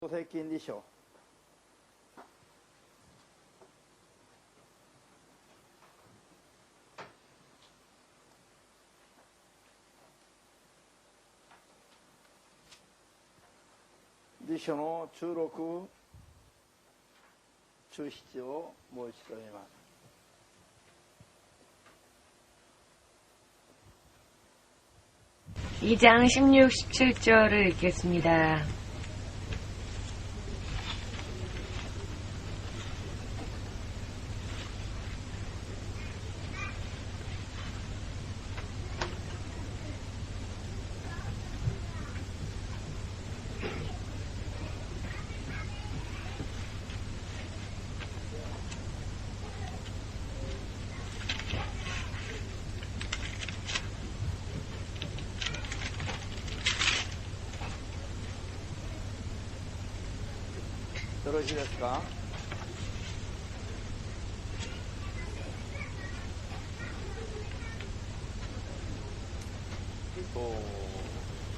税金利償利書の中6、中7をもう一度読みます。2장 16, 17절을 읽겠습니다.よろしいですか。どう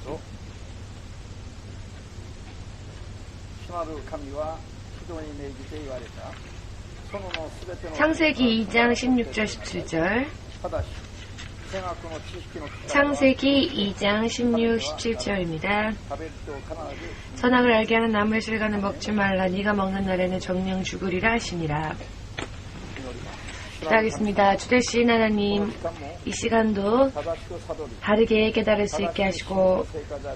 ぞ。主なる神は人に命じて言われた。そののすべての 창세기 2장 16절 17절. ただし聖学の知識の 창세기 2장 16, 17절입니다. 食べると必ず 선악을 알게 하는 나무의 실과는 먹지 말라. 네가 먹는 날에는 정령 죽으리라 하시니라. 기도하겠습니다. 주되신 하나님, 이 시간도 바르게 깨달을 수 있게 하시고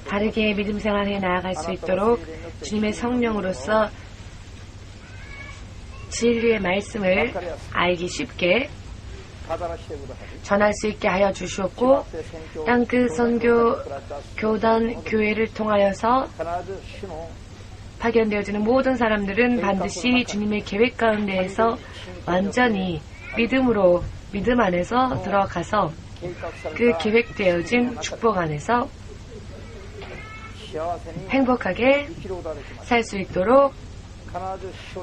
바르게 믿음 생활에 나아갈 수 있도록 주님의 성령으로서 진리의 말씀을 알기 쉽게 전할 수 있게 하여 주시옵고 땅끝 선교 교단 교회를 통하여서 파견되어지는 모든 사람들은 반드시 주님의 계획 가운데에서 완전히 믿음 안에서 들어가서 그 계획되어진 축복 안에서 행복하게 살 수 있도록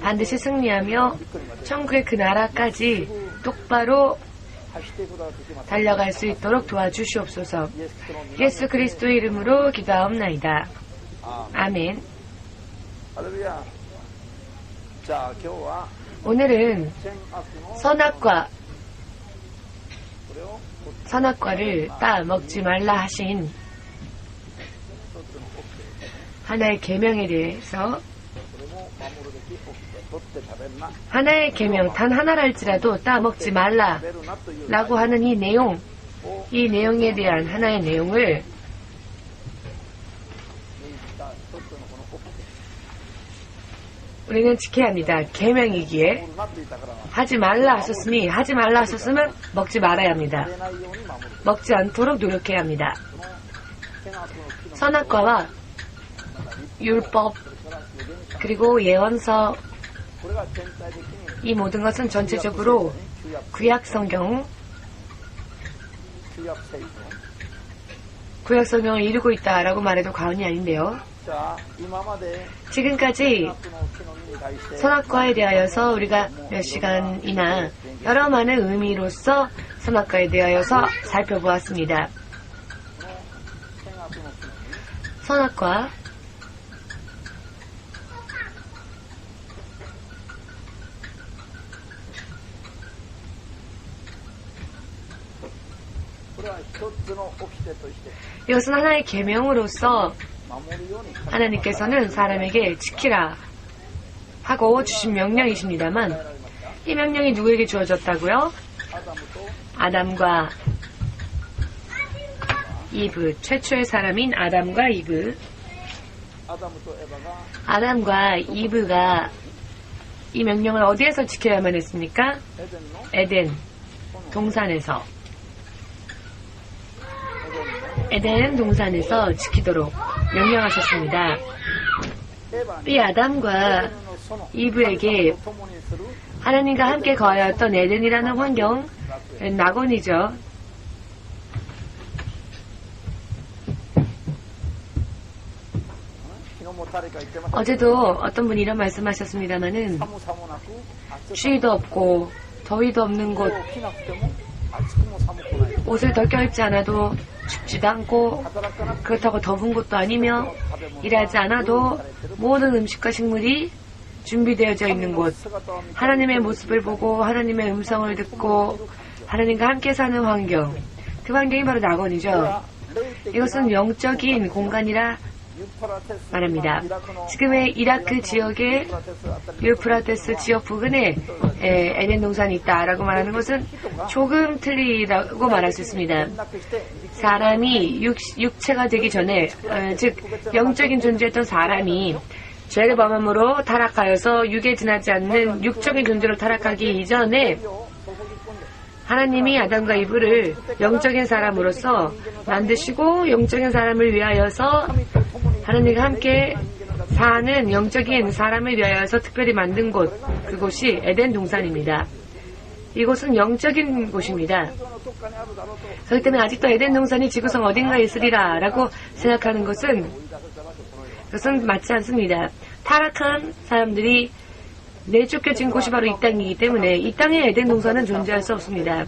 반드시 승리하며 천국의 그 나라까지 똑바로 달려갈 수 있도록 도와주시옵소서. 예수 그리스도의 이름으로 기도하옵나이다. 아멘. 오늘은 선악과를 따 먹지 말라 하신 하나의 계명에 대해서 하나의 계명 단 하나랄지라도 따 먹지 말라 라고 하는 이 내용에 대한 하나의 내용을 우리는 지켜야 합니다. 계명이기에 하지 말라 하셨으니 하지 말라 하셨으면 먹지 말아야 합니다. 먹지 않도록 노력해야 합니다. 선악과와 율법 그리고 예언서 이 모든 것은 전체적으로 구약 성경을 이루고 있다라고 말해도 과언이 아닌데요. 지금까지 선악과에 대하여서 우리가 몇 시간이나 여러 많은 의미로서 선악과에 대하여서 살펴보았습니다. 선악과 이것은 하나의 계명으로서 하나님께서는 사람에게 지키라 하고 주신 명령이십니다만 이 명령이 누구에게 주어졌다고요? 아담과 이브, 최초의 사람인 아담과 이브. 아담과 이브가 이 명령을 어디에서 지켜야만 했습니까? 에덴 동산에서. 에덴 동산에서 지키도록 명령하셨습니다. 이 아담과 이브에게 하나님과 함께 거하였던 에덴이라는 환경, 낙원이죠. 어제도 어떤 분이 이런 말씀하셨습니다마는 쉬도 없고 더위도 없는 곳, 옷을 더 껴입지 않아도 춥지도 않고 그렇다고 더운 것도 아니며 일하지 않아도 모든 음식과 식물이 준비되어져 있는 곳, 하나님의 모습을 보고 하나님의 음성을 듣고 하나님과 함께 사는 환경, 그 환경이 바로 낙원이죠. 이것은 영적인 공간이라 말합니다. 지금의 이라크 지역의 유프라테스 지역 부근에 에덴 동산이 있다라고 말하는 것은 조금 틀리다고 말할 수 있습니다. 사람이 육체가 되기 전에, 즉 영적인 존재였던 사람이 죄를 범함으로 타락하여서 육에 지나지 않는 육적인 존재로 타락하기 이전에 하나님이 아담과 이브를 영적인 사람으로서 만드시고 영적인 사람을 위하여서 하나님과 함께 사는 영적인 사람을 위하여서 특별히 만든 곳, 그곳이 에덴 동산입니다. 이곳은 영적인 곳입니다. 그렇기 때문에 아직도 에덴 동산이 지구상 어딘가에 있으리라 라고 생각하는 것은 그것은 맞지 않습니다. 타락한 사람들이 내쫓겨진 곳이 바로 이 땅이기 때문에 이 땅에 에덴 동산은 존재할 수 없습니다.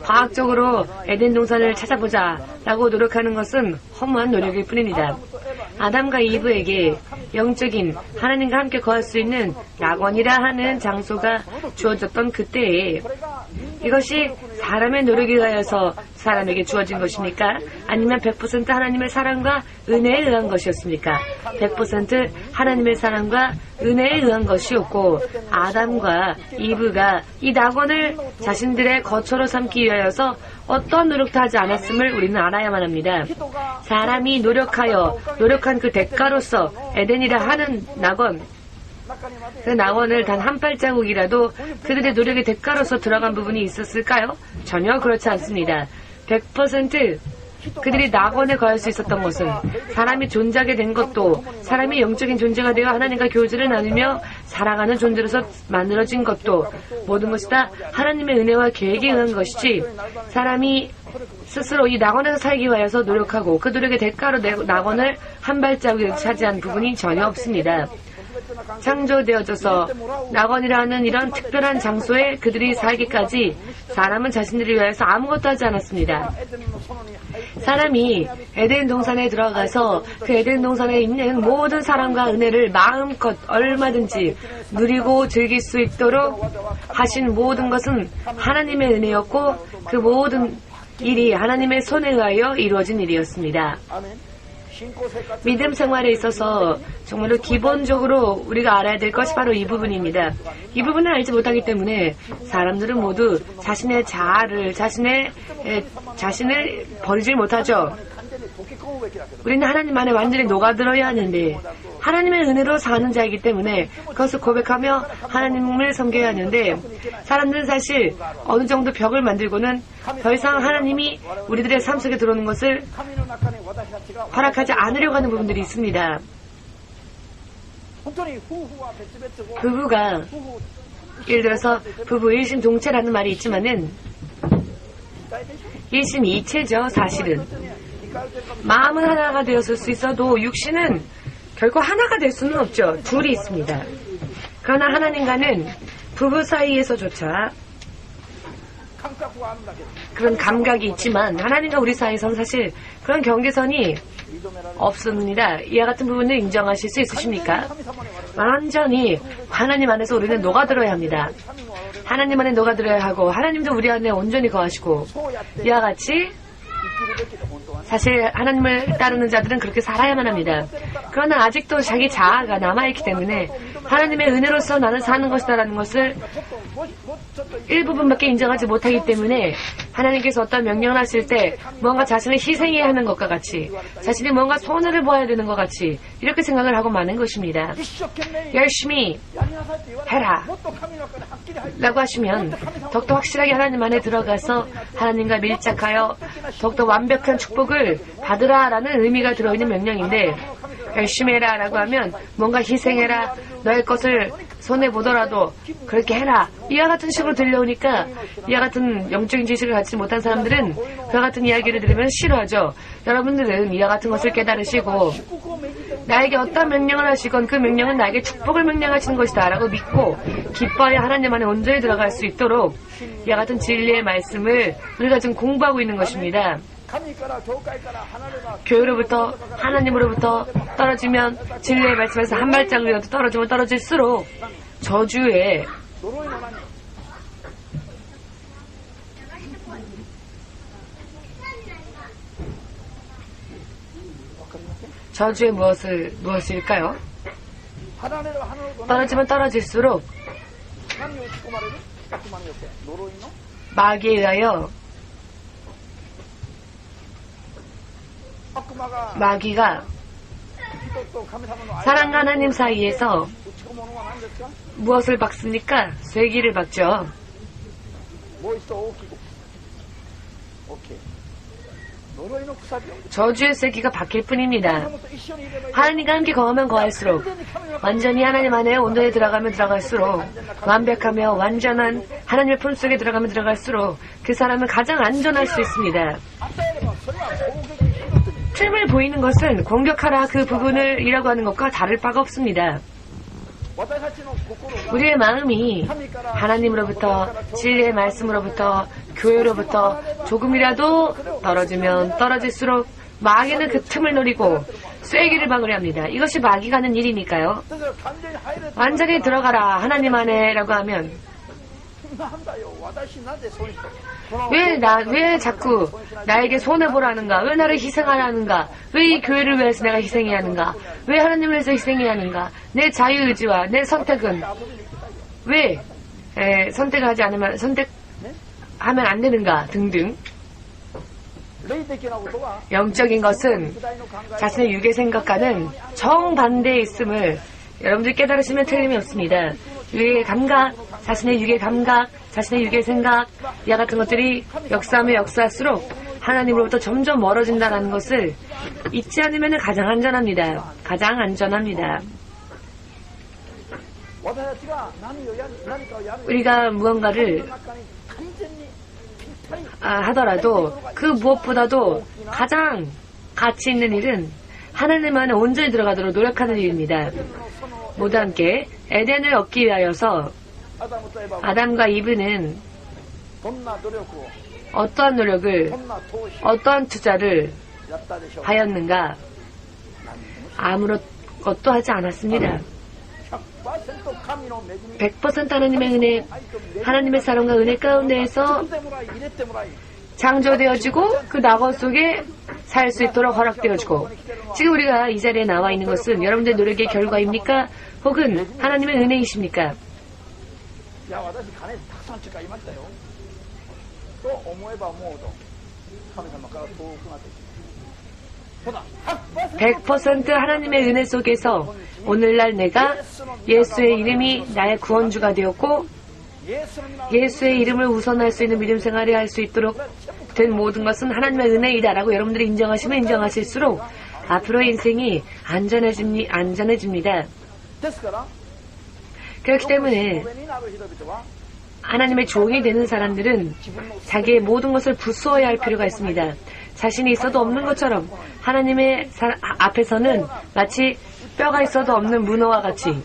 과학적으로 에덴 동산을 찾아보자 라고 노력하는 것은 허무한 노력일 뿐입니다. 아담과 이브에게 영적인 하나님과 함께 거할 수 있는 낙원이라 하는 장소가 주어졌던 그때에 이것이 사람의 노력에 의하여서 사람에게 주어진 것입니까? 아니면 100% 하나님의 사랑과 은혜에 의한 것이었습니까? 100% 하나님의 사랑과 은혜에 의한 것이었고 아담과 이브가 이 낙원을 자신들의 거처로 삼기 위하여서 어떠한 노력도 하지 않았음을 우리는 알아야만 합니다. 사람이 노력한 그 대가로서 에덴이라 하는 낙원, 그 낙원을 단 한 발자국이라도 그들의 노력의 대가로서 들어간 부분이 있었을까요? 전혀 그렇지 않습니다. 100% 그들이 낙원에 거할 수 있었던 것은 사람이 존재하게 된 것도 사람이 영적인 존재가 되어 하나님과 교제를 나누며 살아가는 존재로서 만들어진 것도 모든 것이 다 하나님의 은혜와 계획에 의한 것이지 사람이 스스로 이 낙원에서 살기 위하여서 노력하고 그 노력의 대가로 낙원을 한 발자국을 차지한 부분이 전혀 없습니다. 창조되어져서 낙원이라는 이런 특별한 장소에 그들이 살기까지 사람은 자신들을 위하여서 아무것도 하지 않았습니다. 사람이 에덴 동산에 들어가서 그 에덴 동산에 있는 모든 사랑과 은혜를 마음껏 얼마든지 누리고 즐길 수 있도록 하신 모든 것은 하나님의 은혜였고 그 모든 일이 하나님의 손에 의하여 이루어진 일이었습니다. 믿음 생활에 있어서 정말로 기본적으로 우리가 알아야 될 것이 바로 이 부분입니다. 이 부분을 알지 못하기 때문에 사람들은 모두 자신의 자신을 버리질 못하죠. 우리는 하나님 안에 완전히 녹아들어야 하는데 하나님의 은혜로 사는 자이기 때문에 그것을 고백하며 하나님을 섬겨야 하는데 사람들은 사실 어느 정도 벽을 만들고는 더 이상 하나님이 우리들의 삶 속에 들어오는 것을 허락하지 않으려고 하는 부분들이 있습니다. 부부가 예를 들어서 부부 일심동체라는 말이 있지만은 일심이체죠. 사실은 마음은 하나가 되었을 수 있어도 육신은 결코 하나가 될 수는 없죠. 둘이 있습니다. 그러나 하나님과는 부부 사이에서조차 그런 감각이 있지만 하나님과 우리 사이에서는 사실 그런 경계선이 없습니다. 이와 같은 부분을 인정하실 수 있으십니까? 완전히 하나님 안에서 우리는 녹아들어야 합니다. 하나님 안에 녹아들어야 하고 하나님도 우리 안에 온전히 거하시고 이와 같이 사실 하나님을 따르는 자들은 그렇게 살아야만 합니다. 그러나 아직도 자기 자아가 남아있기 때문에 하나님의 은혜로서 나는 사는 것이다라는 것을 일부분밖에 인정하지 못하기 때문에 하나님께서 어떤 명령을 하실 때 뭔가 자신을 희생해야 하는 것과 같이 자신이 뭔가 손해를 보아야 되는 것 같이 이렇게 생각을 하고 마는 것입니다. 열심히 해라 라고 하시면 더욱더 확실하게 하나님 안에 들어가서 하나님과 밀착하여 더욱더 완벽한 축복을 받으라 라는 의미가 들어있는 명령인데 열심히 해라 라고 하면 뭔가 희생해라 너의 것을 손해보더라도 그렇게 해라 이와 같은 식으로 들려오니까 이와 같은 영적인 지식을 갖지 못한 사람들은 그와 같은 이야기를 들으면 싫어하죠. 여러분들은 이와 같은 것을 깨달으시고 나에게 어떤 명령을 하시건 그 명령은 나에게 축복을 명령하시는 것이다 라고 믿고 기뻐하여 하나님 안에 온전히 들어갈 수 있도록 이와 같은 진리의 말씀을 우리가 지금 공부하고 있는 것입니다. 교회로부터 하나님으로부터 떨어지면 진리의 말씀에서 한 발짝이라도 떨어지면 떨어질수록 저주의 무엇일까요? 떨어지면 떨어질수록 마귀에 의하여 마귀가 사랑과 하나님 사이에서 무엇을 박습니까? 쐐기를 박죠. 저주의 쐐기가 박힐 뿐입니다. 하나님과 함께 거하면 거할수록 완전히 하나님 안에 온전히 들어가면 들어갈수록 완벽하며 완전한 하나님의 품속에 들어가면 들어갈수록 그 사람은 가장 안전할 수 있습니다. 틈을 보이는 것은 공격하라 그 부분을이라고 하는 것과 다를 바가 없습니다. 우리의 마음이 하나님으로부터 진리의 말씀으로부터 교회로부터 조금이라도 떨어지면 떨어질수록 마귀는 그 틈을 노리고 쐐기를 박으려 합니다. 이것이 마귀가 하는 일이니까요. 완전히 들어가라 하나님 안에 라고 하면 왜 자꾸 나에게 손해보라는가? 왜 나를 희생하라는가? 왜 이 교회를 위해서 내가 희생해야 하는가? 왜 하나님을 위해서 희생해야 하는가? 내 자유의지와 내 선택은 왜 선택하지 않으면 선택하면 안 되는가? 등등. 영적인 것은 자신의 육의 생각과는 정반대에 있음을 여러분들 깨달으시면 틀림이 없습니다. 육의 감각, 자신의 육의 감각, 자신의 육의 생각, 이와 같은 것들이 역사하며 역사할수록 하나님으로부터 점점 멀어진다는 것을 잊지 않으면 가장 안전합니다. 가장 안전합니다. 우리가 무언가를 하더라도 그 무엇보다도 가장 가치 있는 일은 하나님 안에 온전히 들어가도록 노력하는 일입니다. 모두 함께 에덴을 얻기 위하여서 아담과 이브는 어떠한 노력을, 어떠한 투자를 하였는가? 아무것도 하지 않았습니다. 100% 하나님의 은혜, 하나님의 사랑과 은혜 가운데에서 창조되어지고 그 낙원 속에 살 수 있도록 허락되어지고 지금 우리가 이 자리에 나와 있는 것은 여러분들의 노력의 결과입니까? 혹은 하나님의 은혜이십니까? (100% 하나님의 은혜 속에서 오늘날 내가 예수의 이름이 나의 구원주가 되었고 예수의 이름을 우선할 수 있는 믿음 생활을 할 수 있도록 된 모든 것은 하나님의 은혜이다라고 여러분들이 인정하시면 인정하실수록 앞으로의 인생이 안전해집니다. 그렇기 때문에 하나님의 종이 되는 사람들은 자기의 모든 것을 부수어야 할 필요가 있습니다. 자신이 있어도 없는 것처럼 하나님의 앞에서는 마치 뼈가 있어도 없는 문어와 같이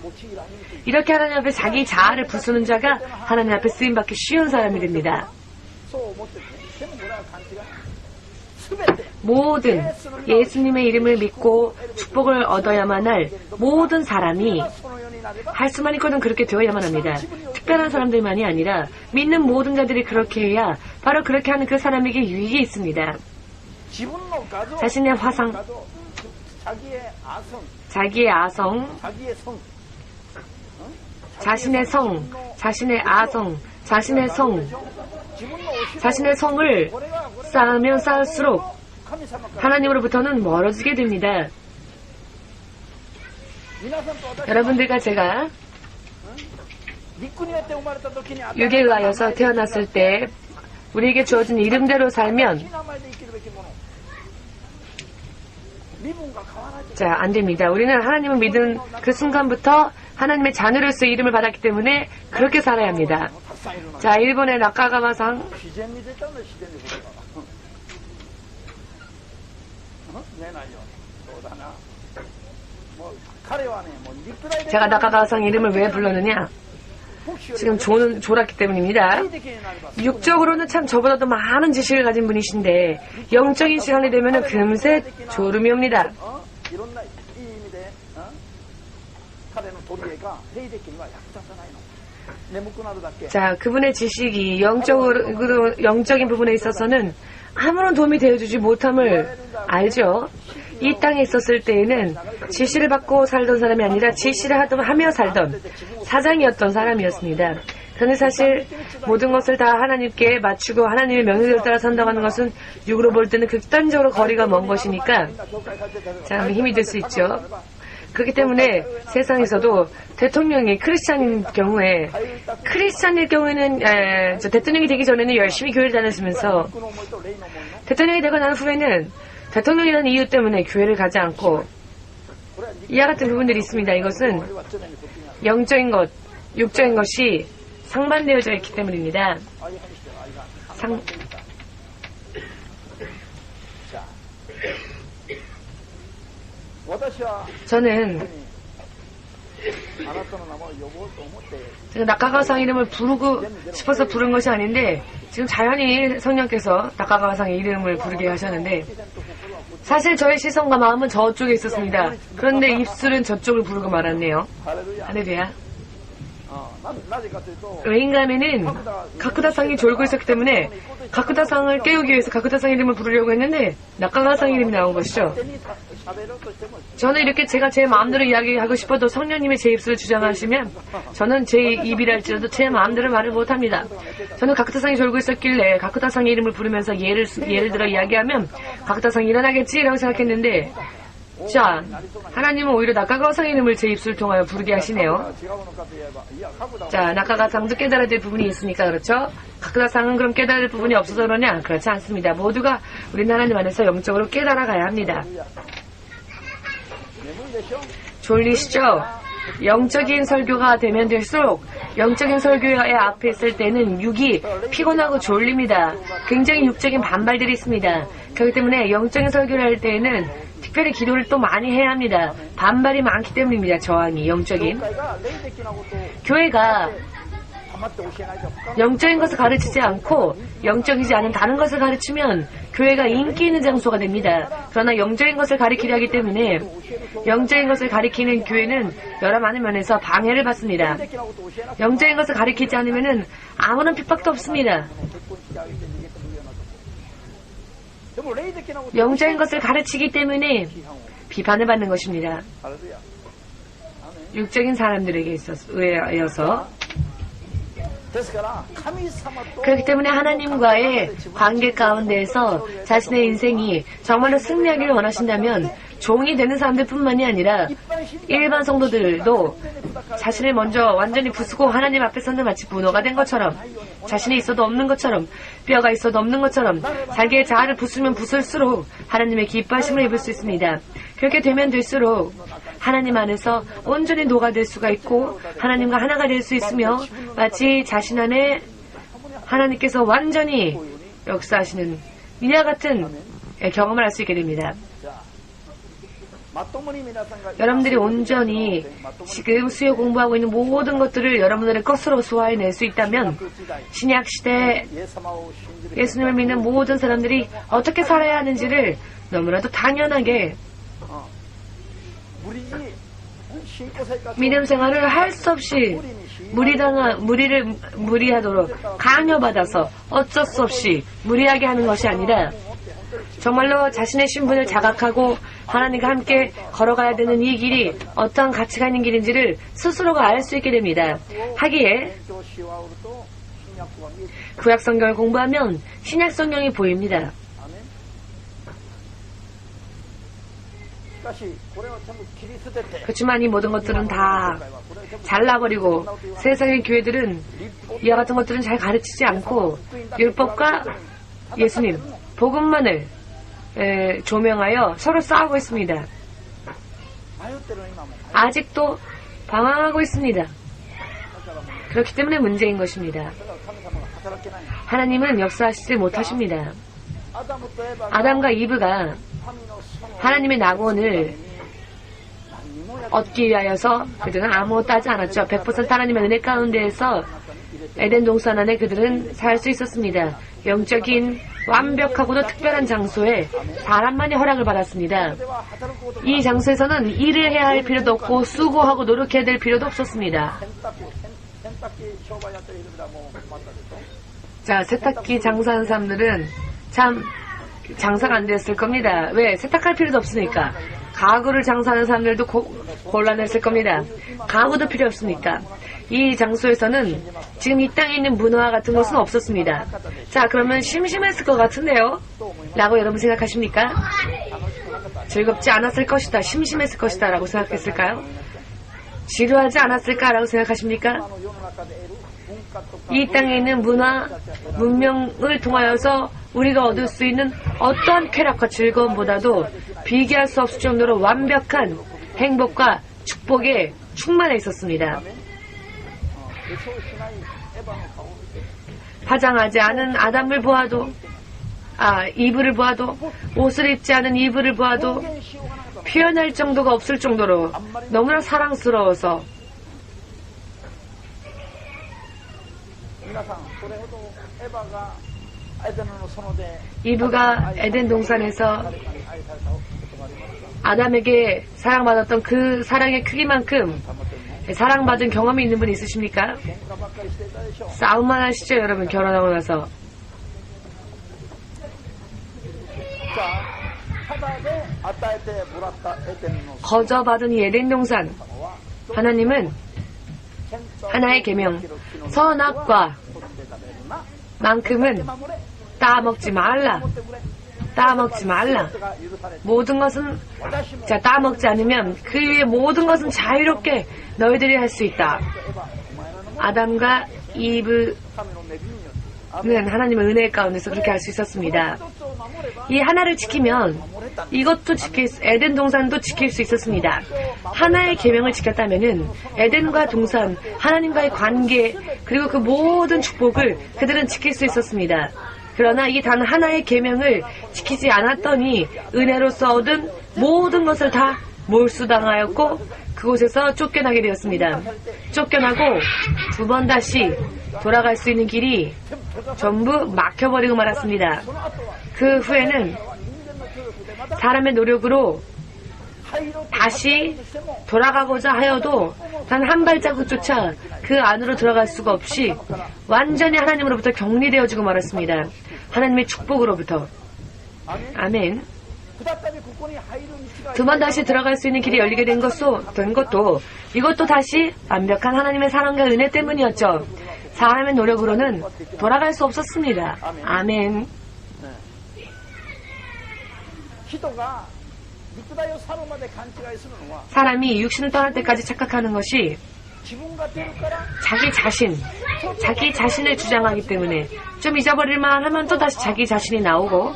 이렇게 하나님 앞에 자기 자아를 부수는 자가 하나님 앞에 쓰임받기 쉬운 사람이 됩니다. 모든 예수님의 이름을 믿고 축복을 얻어야만 할 모든 사람이 할 수만 있거든 그렇게 되어야만 합니다. 특별한 사람들만이 아니라 믿는 모든 자들이 그렇게 해야 바로 그렇게 하는 그 사람에게 유익이 있습니다. 자신의 화상, 자기의 아성, 자신의 성, 자신의 아성, 자신의 성, 자신의 성을 쌓으면 쌓을수록 하나님으로부터는 멀어지게 됩니다. 여러분들과 제가 육에 의하여서 태어났을 때 우리에게 주어진 이름대로 살면 안 됩니다. 우리는 하나님을 믿은 그 순간부터 하나님의 자녀로서의 이름을 받았기 때문에 그렇게 살아야 합니다. 자, 일본의 나카가마상 제가 낙가가상 이름을 왜 불렀느냐? 지금 졸았기 때문입니다. 육적으로는 참 저보다도 많은 지식을 가진 분이신데 영적인 시간이 되면 금세 졸음이 옵니다. 자, 그분의 지식이 영적인 부분에 있어서는 아무런 도움이 되어주지 못함을 알죠. 이 땅에 있었을 때에는 지시를 받고 살던 사람이 아니라 지시를 하며 살던 사장이었던 사람이었습니다. 그런데 사실 모든 것을 다 하나님께 맞추고 하나님의 명령을 따라 산다고 하는 것은 육으로 볼 때는 극단적으로 거리가 먼 것이니까 참 힘이 들 수 있죠. 그렇기 때문에 세상에서도 대통령이 크리스찬일 경우에는 대통령이 되기 전에는 열심히 교회를 다녔으면서 대통령이 되고 난 후에는 대통령이라는 이유 때문에 교회를 가지 않고 이와 같은 부분들이 있습니다. 이것은 영적인 것, 육적인 것이 상반되어져 있기 때문입니다. 저는 제가 낙가가상 이름을 부르고 싶어서 부른 것이 아닌데 지금 자연히 성령께서 낙가가상의 이름을 부르게 하셨는데 사실 저의 시선과 마음은 저쪽에 있었습니다. 그런데 입술은 저쪽을 부르고 말았네요. 할렐루야. 왜인가 하면은 가쿠다상이 졸고 있었기 때문에 가쿠다상을 깨우기 위해서 가쿠다상 이름을 부르려고 했는데 낙가가상 이름이 나온 것이죠. 저는 이렇게 제가 제 마음대로 이야기하고 싶어도 성령님이 제 입술을 주장하시면 저는 제 입이랄지라도 제 마음대로 말을 못합니다. 저는 가쿠다상이 졸고 있었길래 가쿠다상의 이름을 부르면서 예를 들어 이야기하면 가쿠다상이 일어나겠지 라고 생각했는데 자, 하나님은 오히려 낙가가상의 이름을 제 입술을 통하여 부르게 하시네요. 자, 낙가가상도 깨달아야 될 부분이 있으니까 그렇죠? 가쿠다상은 그럼 깨달을 부분이 없어서 그러냐? 그렇지 않습니다. 모두가 우리는 하나님 안에서 영적으로 깨달아가야 합니다. 졸리시죠? 영적인 설교가 되면 될수록 영적인 설교의 앞에 있을 때는 육이 피곤하고 졸립니다. 굉장히 육적인 반발들이 있습니다. 그렇기 때문에 영적인 설교를 할 때에는 특별히 기도를 또 많이 해야 합니다. 반발이 많기 때문입니다. 저항이 영적인. 교회가 영적인 것을 가르치지 않고 영적이지 않은 다른 것을 가르치면 교회가 인기 있는 장소가 됩니다. 그러나 영적인 것을 가르치려 하기 때문에 영적인 것을 가르치는 교회는 여러 많은 면에서 방해를 받습니다. 영적인 것을 가르치지 않으면 아무런 핍박도 없습니다. 영적인 것을 가르치기 때문에 비판을 받는 것입니다. 육적인 사람들에게 의해서 그렇기 때문에 하나님과의 관계 가운데에서 자신의 인생이 정말로 승리하기를 원하신다면 종이 되는 사람들뿐만이 아니라 일반 성도들도 자신을 먼저 완전히 부수고 하나님 앞에서는 마치 문어가 된 것처럼 자신이 있어도 없는 것처럼 뼈가 있어도 없는 것처럼 자기의 자아를 부수면 부술수록 하나님의 기뻐하심을 입을 수 있습니다. 그렇게 되면 될수록 하나님 안에서 온전히 녹아들 수가 있고 하나님과 하나가 될 수 있으며 마치 자신 안에 하나님께서 완전히 역사하시는 이와 같은 경험을 할 수 있게 됩니다. 여러분들이 온전히 지금 수요 공부하고 있는 모든 것들을 여러분들의 것으로 소화해낼 수 있다면 신약시대 예수님을 믿는 모든 사람들이 어떻게 살아야 하는지를 너무나도 당연하게 믿음 생활을 할 수 없이 무리하도록 강요받아서 어쩔 수 없이 무리하게 하는 것이 아니라 정말로 자신의 신분을 자각하고 하나님과 함께 걸어가야 되는 이 길이 어떠한 가치가 있는 길인지를 스스로가 알 수 있게 됩니다. 하기에 구약 성경을 공부하면 신약 성경이 보입니다. 그렇지만 이 모든 것들은 다 잘라버리고 세상의 교회들은 이와 같은 것들은 잘 가르치지 않고 율법과 예수님, 복음만을 조명하여 서로 싸우고 있습니다. 아직도 방황하고 있습니다. 그렇기 때문에 문제인 것입니다. 하나님은 역사하시지 못하십니다. 아담과 이브가 하나님의 낙원을 얻기 위하여서 그들은 아무것도 하지 않았죠. 100% 하나님의 은혜 가운데에서 에덴 동산 안에 그들은 살 수 있었습니다. 영적인 완벽하고도 특별한 장소에 사람만이 허락을 받았습니다. 이 장소에서는 일을 해야 할 필요도 없고 수고하고 노력해야 될 필요도 없었습니다. 자, 세탁기 장사하는 사람들은 참 장사가 안 됐을 겁니다. 왜? 세탁할 필요도 없으니까. 가구를 장사하는 사람들도 곤란했을 겁니다. 가구도 필요 없으니까. 이 장소에서는 지금 이 땅에 있는 문화 같은 것은 없었습니다. 자, 그러면 심심했을 것 같은데요? 라고 여러분 생각하십니까? 즐겁지 않았을 것이다, 심심했을 것이다 라고 생각했을까요? 지루하지 않았을까 라고 생각하십니까? 이 땅에 있는 문화, 문명을 통하여서 우리가 얻을 수 있는 어떠한 쾌락과 즐거움보다도 비교할 수 없을 정도로 완벽한 행복과 축복에 충만해 있었습니다. 화장하지 않은 아담을 보아도, 이브를 보아도, 옷을 입지 않은 이브를 보아도 표현할 정도가 없을 정도로 너무나 사랑스러워서 이브가 에덴 동산에서 아담에게 사랑받았던 그 사랑의 크기만큼 사랑받은 경험이 있는 분 있으십니까? 싸움만 하시죠, 여러분, 결혼하고 나서. 거저받은 이 에덴 동산, 하나님은 하나의 계명, 선악과 만큼은 따먹지 말라. 따먹지 말라. 모든 것은, 자, 따먹지 않으면 그 위에 모든 것은 자유롭게 너희들이 할 수 있다. 아담과 이브는 하나님의 은혜 가운데서 그렇게 할 수 있었습니다. 이 하나를 지키면 이것도 에덴 동산도 지킬 수 있었습니다. 하나의 계명을 지켰다면은 에덴과 동산, 하나님과의 관계, 그리고 그 모든 축복을 그들은 지킬 수 있었습니다. 그러나 이 단 하나의 계명을 지키지 않았더니 은혜로서 얻은 모든 것을 다 몰수당하였고 그곳에서 쫓겨나게 되었습니다. 쫓겨나고 두 번 다시 돌아갈 수 있는 길이 전부 막혀버리고 말았습니다. 그 후에는 사람의 노력으로 다시 돌아가고자 하여도 단 한 발자국조차 그 안으로 들어갈 수가 없이 완전히 하나님으로부터 격리되어지고 말았습니다. 하나님의 축복으로부터. 아멘. 두 번 다시 들어갈 수 있는 길이 열리게 된 것도 이것도 다시 완벽한 하나님의 사랑과 은혜 때문이었죠. 사람의 노력으로는 돌아갈 수 없었습니다. 아멘. 사람이 육신을 떠날 때까지 착각하는 것이 자기 자신을 주장하기 때문에 좀 잊어버릴만 하면 또 다시 자기 자신이 나오고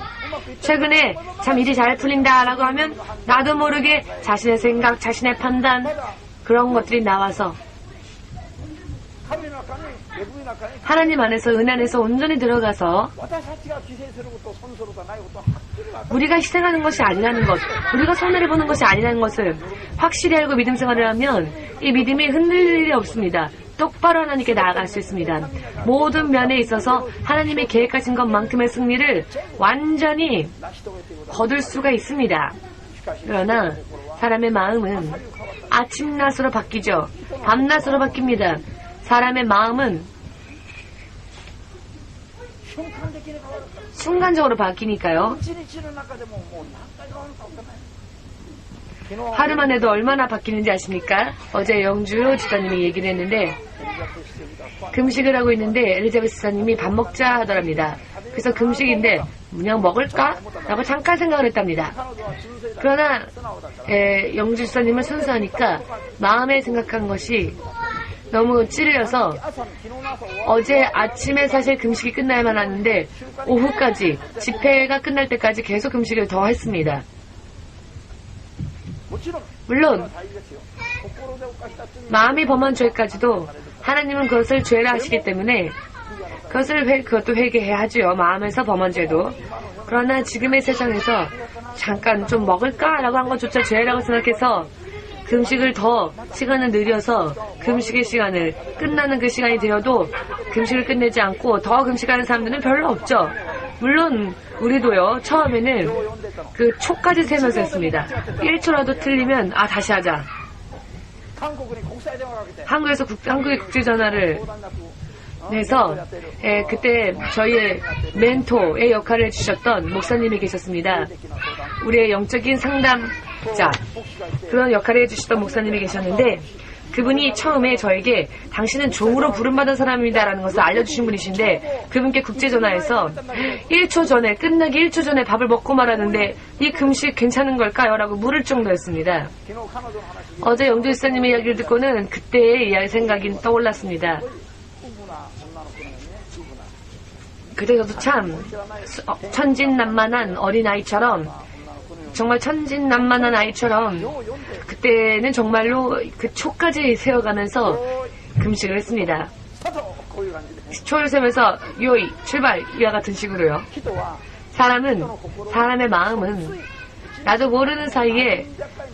최근에 참 일이 잘 풀린다 라고 하면 나도 모르게 자신의 생각, 자신의 판단 그런 것들이 나와서 하나님 안에서 은혜 안에서 온전히 들어가서 우리가 희생하는 것이 아니라는 것, 우리가 손해를 보는 것이 아니라는 것을 확실히 알고 믿음 생활을 하면 이 믿음이 흔들릴 일이 없습니다. 똑바로 하나님께 나아갈 수 있습니다. 모든 면에 있어서 하나님의 계획하신 것만큼의 승리를 완전히 거둘 수가 있습니다. 그러나 사람의 마음은 아침낮으로 바뀌죠. 밤낮으로 바뀝니다. 사람의 마음은 순간적으로 바뀌니까요. 하루만 해도 얼마나 바뀌는지 아십니까? 어제 영주 집사님이 얘기를 했는데 금식을 하고 있는데 엘리자베스 집사님이 밥 먹자 하더랍니다. 그래서 금식인데 그냥 먹을까? 라고 잠깐 생각을 했답니다. 그러나 영주 집사님은 순수하니까 마음에 생각한 것이 너무 찔려서 어제 아침에 사실 금식이 끝나야만 하는데 오후까지 집회가 끝날 때까지 계속 금식을 더 했습니다. 물론 마음이 범한 죄까지도 하나님은 그것을 죄라 하시기 때문에 그것도 회개해야 하죠. 마음에서 범한 죄도. 그러나 지금의 세상에서 잠깐 좀 먹을까라고 한 것조차 죄라고 생각해서 금식을 더 시간을 늘려서 금식의 시간을 끝나는 그 시간이 되어도 금식을 끝내지 않고 더 금식하는 사람들은 별로 없죠. 물론 우리도요, 처음에는 그 초까지 세면서 했습니다. 1초라도 틀리면 다시 하자. 한국의 국제전화를 해서 그때 저희의 멘토의 역할을 해주셨던 목사님이 계셨습니다. 우리의 영적인 상담자, 그런 역할을 해주셨던 목사님이 계셨는데, 그분이 처음에 저에게 당신은 종으로 부름받은 사람입니다 라는 것을 알려주신 분이신데, 그분께 국제전화에서 1초 전에, 끝나기 1초 전에 밥을 먹고 말하는데 이 금식 괜찮은 걸까요? 라고 물을 정도였습니다. 어제 영주지사님의 이야기를 듣고는 그때의 생각이 떠올랐습니다. 그때 저도 참 천진난만한 어린아이처럼, 정말 천진난만한 아이처럼 그때는 정말로 그 초까지 세어가면서 금식을 했습니다. 초를 세면서 요이 출발 이와 같은 식으로요. 사람의 마음은 나도 모르는 사이에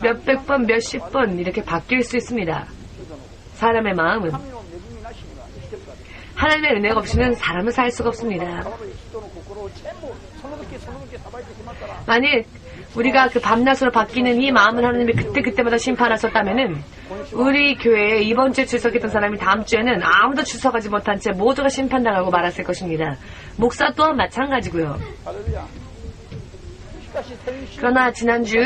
몇백 번 몇십 번 이렇게 바뀔 수 있습니다. 사람의 마음은 하나님의 은혜가 없이는 사람은 살 수가 없습니다. 만일 우리가 그 밤낮으로 바뀌는 이 마음을 하나님이 그때마다 심판하셨다면은 우리 교회에 이번 주에 출석했던 사람이 다음 주에는 아무도 출석하지 못한 채 모두가 심판당하고 말았을 것입니다. 목사 또한 마찬가지고요. 그러나 지난주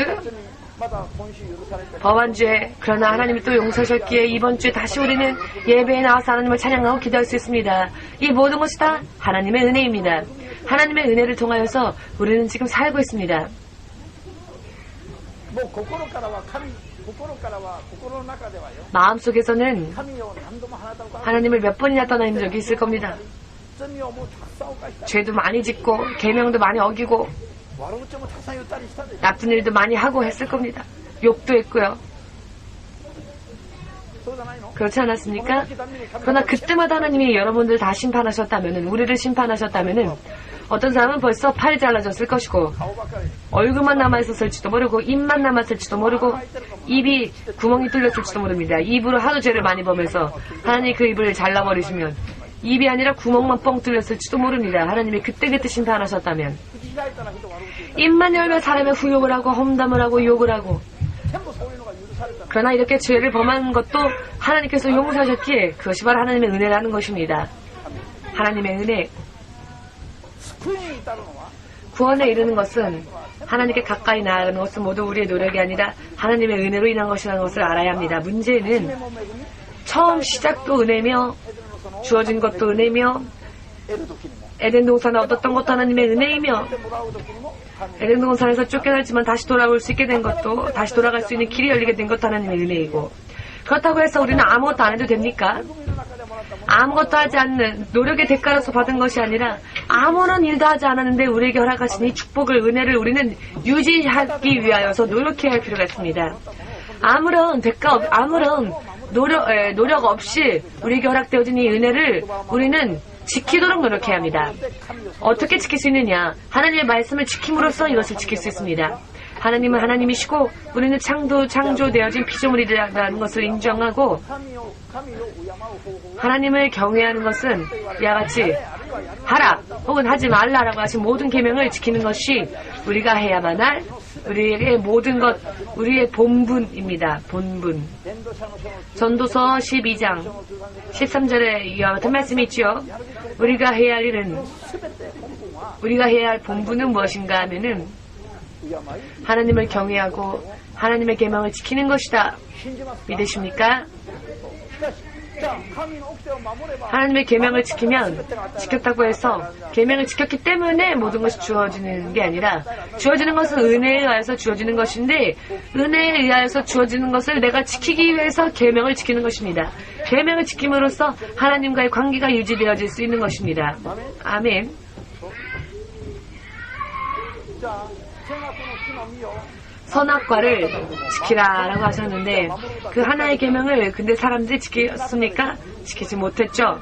법안주에 그러나 하나님이 또 용서하셨기에 이번 주에 다시 우리는 예배에 나와서 하나님을 찬양하고 기도할 수 있습니다. 이 모든 것이 다 하나님의 은혜입니다. 하나님의 은혜를 통하여서 우리는 지금 살고 있습니다. 마음속에서는 하나님을 몇 번이나 떠나는 적이 있을 겁니다. 죄도 많이 짓고 계명도 많이 어기고 나쁜 일도 많이 하고 했을 겁니다. 욕도 했고요. 그렇지 않았습니까? 그러나 그때마다 하나님이 여러분들 다 심판하셨다면은, 우리를 심판하셨다면은 어떤 사람은 벌써 팔이 잘라졌을 것이고 얼굴만 남아있었을지도 모르고 입만 남았을지도 모르고 입이 구멍이 뚫렸을지도 모릅니다. 입으로 하도 죄를 많이 범해서 하나님이 그 입을 잘라버리시면 입이 아니라 구멍만 뻥 뚫렸을지도 모릅니다. 하나님이 그때그때 심판하셨다면. 입만 열면 사람의 후욕을 하고 험담을 하고 욕을 하고, 그러나 이렇게 죄를 범한 것도 하나님께서 용서하셨기에 그것이 바로 하나님의 은혜라는 것입니다. 하나님의 은혜. 구원에 이르는 것은, 하나님께 가까이 나아가는 것은 모두 우리의 노력이 아니라 하나님의 은혜로 인한 것이라는 것을 알아야 합니다. 문제는 처음 시작도 은혜며 주어진 것도 은혜며 에덴 동산에 얻었던 것도 하나님의 은혜이며 에덴 동산에서 쫓겨났지만 다시 돌아올 수 있게 된 것도, 다시 돌아갈 수 있는 길이 열리게 된 것도 하나님의 은혜이고, 그렇다고 해서 우리는 아무것도 안 해도 됩니까? 아무것도 하지 않는 노력의 대가로서 받은 것이 아니라 아무런 일도 하지 않았는데 우리에게 허락하신 이 축복을, 은혜를 우리는 유지하기 위하여서 노력해야 할 필요가 있습니다. 아무런 노력 없이 우리에게 허락되어진 이 은혜를 우리는 지키도록 노력해야 합니다. 어떻게 지킬 수 있느냐? 하나님의 말씀을 지킴으로써 이것을 지킬 수 있습니다. 하나님은 하나님이시고 우리는 창조되어진 피조물이라는 것을 인정하고, 하나님을 경외하는 것은 이와 같이 하라 혹은 하지 말라라고 하신 모든 계명을 지키는 것이 우리가 해야만 할 우리의 모든 것, 우리의 본분입니다. 본분. 전도서 12장 13절에 이와 같은 말씀이 있죠. 우리가 해야 할 일은, 우리가 해야 할 본분은 무엇인가 하면은 하나님을 경외하고 하나님의 계명을 지키는 것이다. 믿으십니까? 하나님의 계명을 지켰다고 해서 계명을 지켰기 때문에 모든 것이 주어지는 게 아니라, 주어지는 것은 은혜에 의해서 주어지는 것인데, 은혜에 의해서 주어지는 것을 내가 지키기 위해서 계명을 지키는 것입니다. 계명을 지킴으로써 하나님과의 관계가 유지되어질 수 있는 것입니다. 아멘. 선악과를 지키라라고 하셨는데, 그 하나의 계명을 근데 사람들이 지켰습니까? 지키지 못했죠.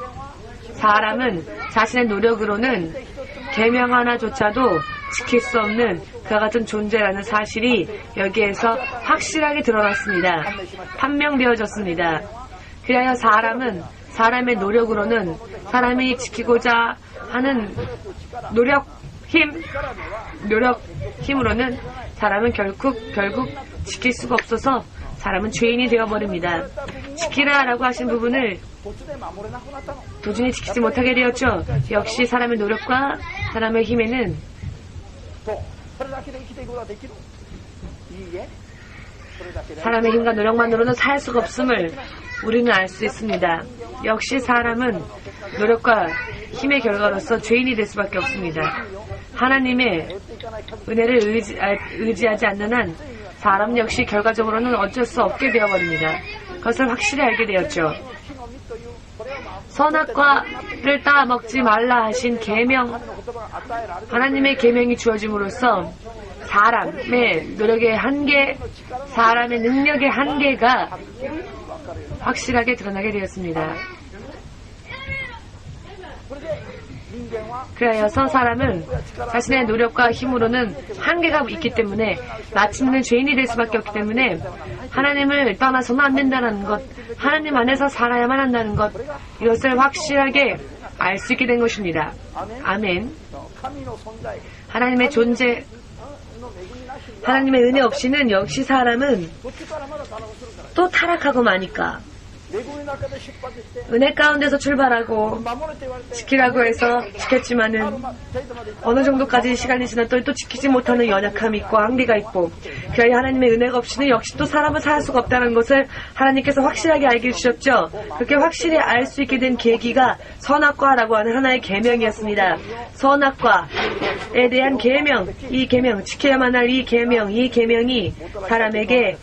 사람은 자신의 노력으로는 계명 하나조차도 지킬 수 없는 그와 같은 존재라는 사실이 여기에서 확실하게 드러났습니다. 판명되어졌습니다. 그래야 사람의 노력으로는 사람이 지키고자 하는 힘으로는 사람은 결국 지킬 수가 없어서 사람은 죄인이 되어버립니다. 지키라라고 하신 부분을 도중에 지키지 못하게 되었죠. 역시 사람의 노력과 사람의 힘에는 사람의 힘과 노력만으로는 살 수가 없음을 우리는 알 수 있습니다. 역시 사람은 노력과 힘의 결과로서 죄인이 될 수밖에 없습니다. 하나님의 은혜를 의지하지 않는 한 사람 역시 결과적으로는 어쩔 수 없게 되어버립니다. 그것을 확실히 알게 되었죠. 선악과를 따먹지 말라 하신 계명, 하나님의 계명이 주어짐으로써 사람의 노력의 한계, 사람의 능력의 한계가 확실하게 드러나게 되었습니다. 그래서 사람은 자신의 노력과 힘으로는 한계가 있기 때문에 마침내 죄인이 될 수밖에 없기 때문에 하나님을 떠나서는 안 된다는 것, 하나님 안에서 살아야만 한다는 것, 이것을 확실하게 알 수 있게 된 것입니다. 아멘. 하나님의 존재, 하나님의 은혜 없이는 역시 사람은 또 타락하고 마니까 은혜 가운데서 출발하고 지키라고 해서 지켰지만은 어느 정도까지 시간이 지났더니 또 지키지 못하는 연약함이 있고 한계가 있고, 그러니 하나님의 은혜가 없이는 역시 또 사람은 살 수가 없다는 것을 하나님께서 확실하게 알게 해주셨죠. 그렇게 확실히 알 수 있게 된 계기가 선악과라고 하는 하나의 계명이었습니다. 선악과에 대한 계명, 이 계명, 지켜야만 할 이 계명이 사람에게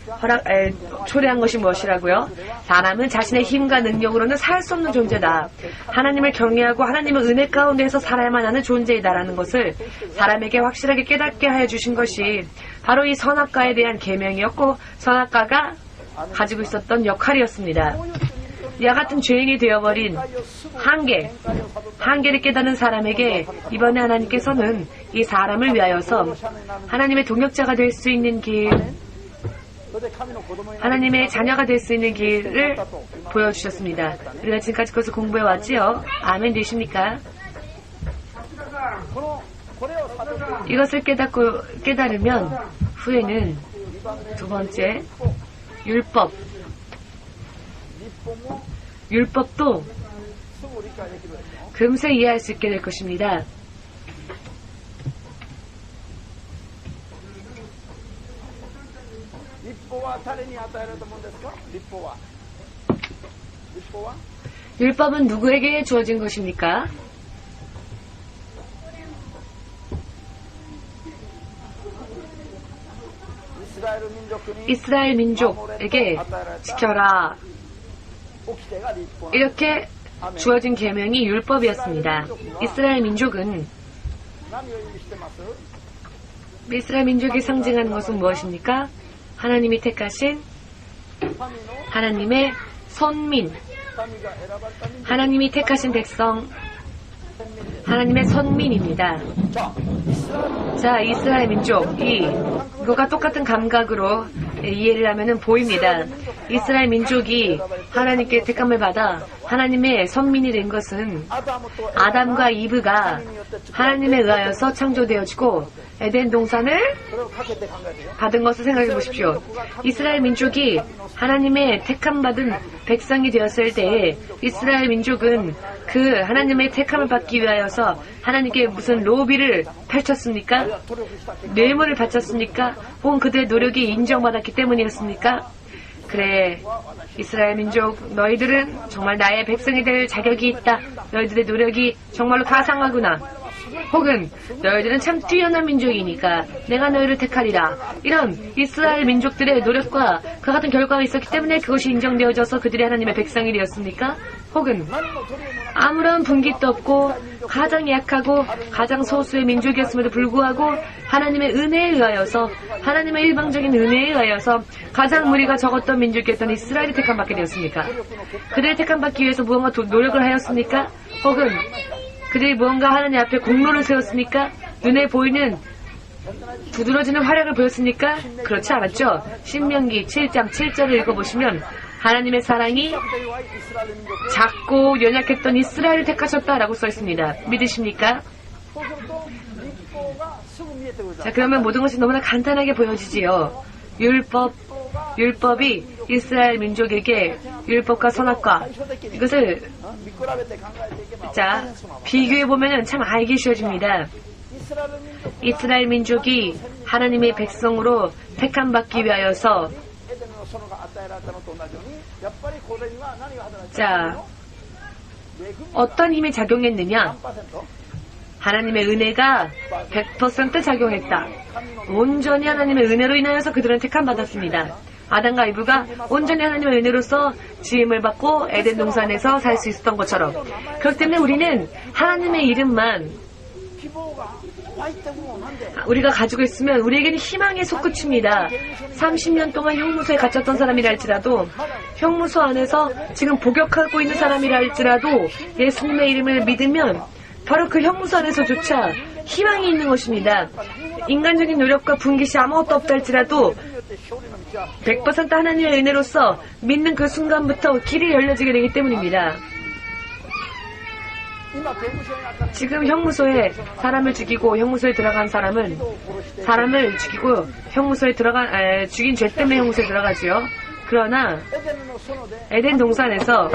초래한 것이 무엇이라고요? 사람은 자신의 힘과 능력으로는 살 수 없는 존재다. 하나님을 경외하고 하나님의 은혜 가운데에서 살아야만 하는 존재이다라는 것을 사람에게 확실하게 깨닫게 하여 주신 것이 바로 이 선악과에 대한 계명이었고, 선악과가 가지고 있었던 역할이었습니다. 이와 같은 죄인이 되어버린 한계를 깨닫는 사람에게 이번에 하나님께서는 이 사람을 위하여서 하나님의 동역자가 될 수 있는 길, 하나님의 자녀가 될 수 있는 길을 보여주셨습니다. 우리가 지금까지 그것을 공부해 왔지요. 아멘 되십니까? 이것을 깨달으면 후에는 두 번째 율법도 금세 이해할 수 있게 될 것입니다. 율법은 누구에게 주어진 것입니까? 이스라엘 민족에게 지켜라, 이렇게 주어진 계명이 율법이었습니다. 이스라엘 민족이 상징하는 것은 무엇입니까? 하나님이 택하신 하나님의 선민, 하나님이 택하신 백성, 하나님의 선민입니다. 자, 이스라엘 민족이 이거가 똑같은 감각으로 이해를 하면은 보입니다. 이스라엘 민족이 하나님께 택함을 받아 하나님의 선민이 된 것은 아담과 이브가 하나님에 의하여서 창조되어지고 에덴 동산을 받은 것을 생각해 보십시오. 이스라엘 민족이 하나님의 택함받은 백성이 되었을 때에 이스라엘 민족은 그 하나님의 택함을 받기 위하여서 하나님께 무슨 로비를 펼쳤습니까? 뇌물을 바쳤습니까? 혹은 그들의 노력이 인정받았기 때문이었습니까? 그래, 이스라엘 민족, 너희들은 정말 나의 백성이 될 자격이 있다. 너희들의 노력이 정말로 가상하구나. 혹은 너희들은 참 뛰어난 민족이니까 내가 너희를 택하리라. 이런 이스라엘 민족들의 노력과 그 같은 결과가 있었기 때문에 그것이 인정되어져서 그들이 하나님의 백성이 되었습니까? 혹은 아무런 분깃도 없고 가장 약하고 가장 소수의 민족이었음에도 불구하고 하나님의 은혜에 의하여서, 하나님의 일방적인 은혜에 의하여서 가장 무리가 적었던 민족이었던 이스라엘이 택함받게 되었습니까? 그들이 택함받기 위해서 무언가 노력을 하였습니까? 혹은 그들이 무언가 하나님 앞에 공로를 세웠습니까? 눈에 보이는 두드러지는 활약을 보였습니까? 그렇지 않았죠. 신명기 7장 7절을 읽어보시면 하나님의 사랑이 작고 연약했던 이스라엘을 택하셨다라고 써 있습니다. 믿으십니까? 자, 그러면 모든 것이 너무나 간단하게 보여지지요. 율법이 이스라엘 민족에게 율법과 선악과 이것을 자 비교해보면 참 알기 쉬워집니다. 이스라엘 민족이 하나님의 백성으로 택함받기 위하여서 자 어떤 힘이 작용했느냐? 하나님의 은혜가 100% 작용했다. 온전히 하나님의 은혜로 인하여서 그들은 택함받았습니다. 아담과 이브가 온전히 하나님의 은혜로서 지음을 받고 에덴 동산에서 살 수 있었던 것처럼, 그렇기 때문에 우리는 하나님의 이름만 우리가 가지고 있으면 우리에게는 희망의 솟구칩니다. 30년 동안 형무소에 갇혔던 사람이라 할지라도, 형무소 안에서 지금 복역하고 있는 사람이라 할지라도 예수님의 이름을 믿으면 바로 그 형무소 안에서조차 희망이 있는 것입니다. 인간적인 노력과 분깃이 아무것도 없다 할지라도 100% 하나님의 은혜로서 믿는 그 순간부터 길이 열려지게 되기 때문입니다. 지금 형무소에 사람을 죽이고 형무소에 들어간 사람은 사람을 죽이고 형무소에 죽인 죄 때문에 형무소에 들어가지요. 그러나 에덴 동산에서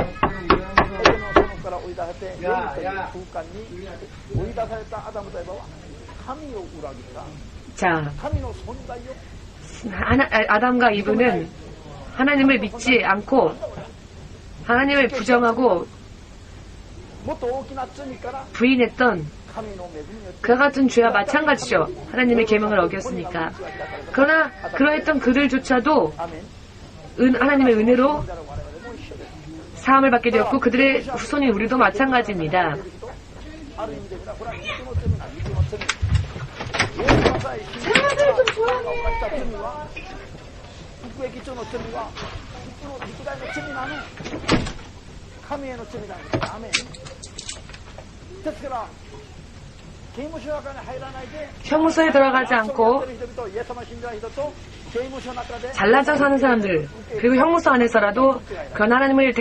자, 아담과 이브는 하나님을 믿지 않고 하나님을 부정하고 부인했던 그와 같은 죄와 마찬가지죠. 하나님의 계명을 어겼으니까. 그러나 그러했던 그들조차도 하나님의 은혜로 사함을 받게 되었고, 그들의 후손인 우리도 마찬가지입니다. 사람들을 좀 좋아해. 형무소에 들어가지 않고 잘나서 사는 사람들, 그리고 형무소 안에서라도 그런 하나님을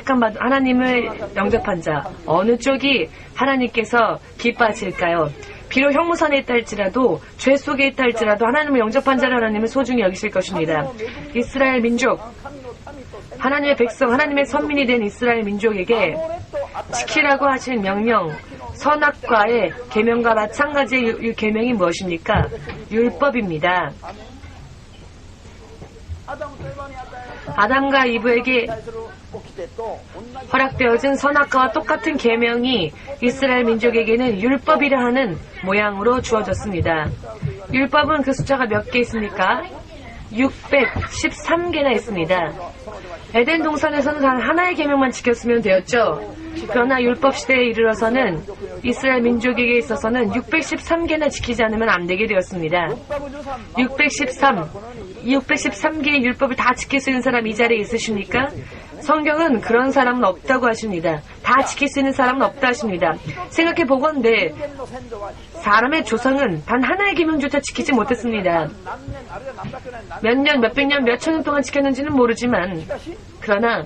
영접한 자, 어느 쪽이 하나님께서 기뻐하실까요? 비록 형무소 안에 있다 할지라도, 죄 속에 있다 할지라도 하나님을 영접한 자를 하나님은 소중히 여기실 것입니다. 이스라엘 민족, 하나님의 백성, 하나님의 선민이 된 이스라엘 민족에게 지키라고 하신 명령, 선악과의 계명과 마찬가지의 계명이 무엇입니까? 율법입니다. 아담과 이브에게 허락되어진 선악과와 똑같은 계명이 이스라엘 민족에게는 율법이라 하는 모양으로 주어졌습니다. 율법은 그 숫자가 몇 개 있습니까? 613개나 있습니다. 에덴 동산에서는 단 하나의 계명만 지켰으면 되었죠. 그러나 율법 시대에 이르러서는 이스라엘 민족에게 있어서는 613개나 지키지 않으면 안 되게 되었습니다. 613개의 율법을 다 지킬 수 있는 사람 이 자리에 있으십니까? 성경은 그런 사람은 없다고 하십니다. 다 지킬 수 있는 사람은 없다 하십니다. 생각해 보건대 사람의 조상은 단 하나의 계명조차 지키지 못했습니다. 몇 년, 몇백 년, 몇천 년 동안 지켰는지는 모르지만, 그러나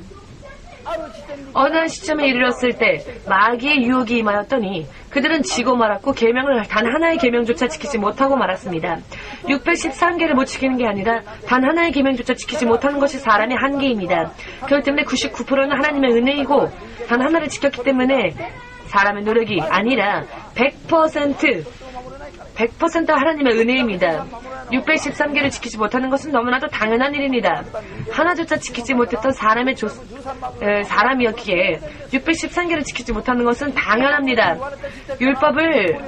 어느 한 시점에 이르렀을 때 마귀의 유혹이 임하였더니 그들은 지고 말았고 계명을 단 하나의 계명조차 지키지 못하고 말았습니다. 613개를 못 지키는 게 아니라 단 하나의 계명조차 지키지 못하는 것이 사람의 한계입니다. 그렇기 때문에 99%는 하나님의 은혜이고 단 하나를 지켰기 때문에 사람의 노력이 아니라 100% 하나님의 은혜입니다. 613개를 지키지 못하는 것은 너무나도 당연한 일입니다. 하나조차 지키지 못했던 사람이었기에 613개를 지키지 못하는 것은 당연합니다. 율법을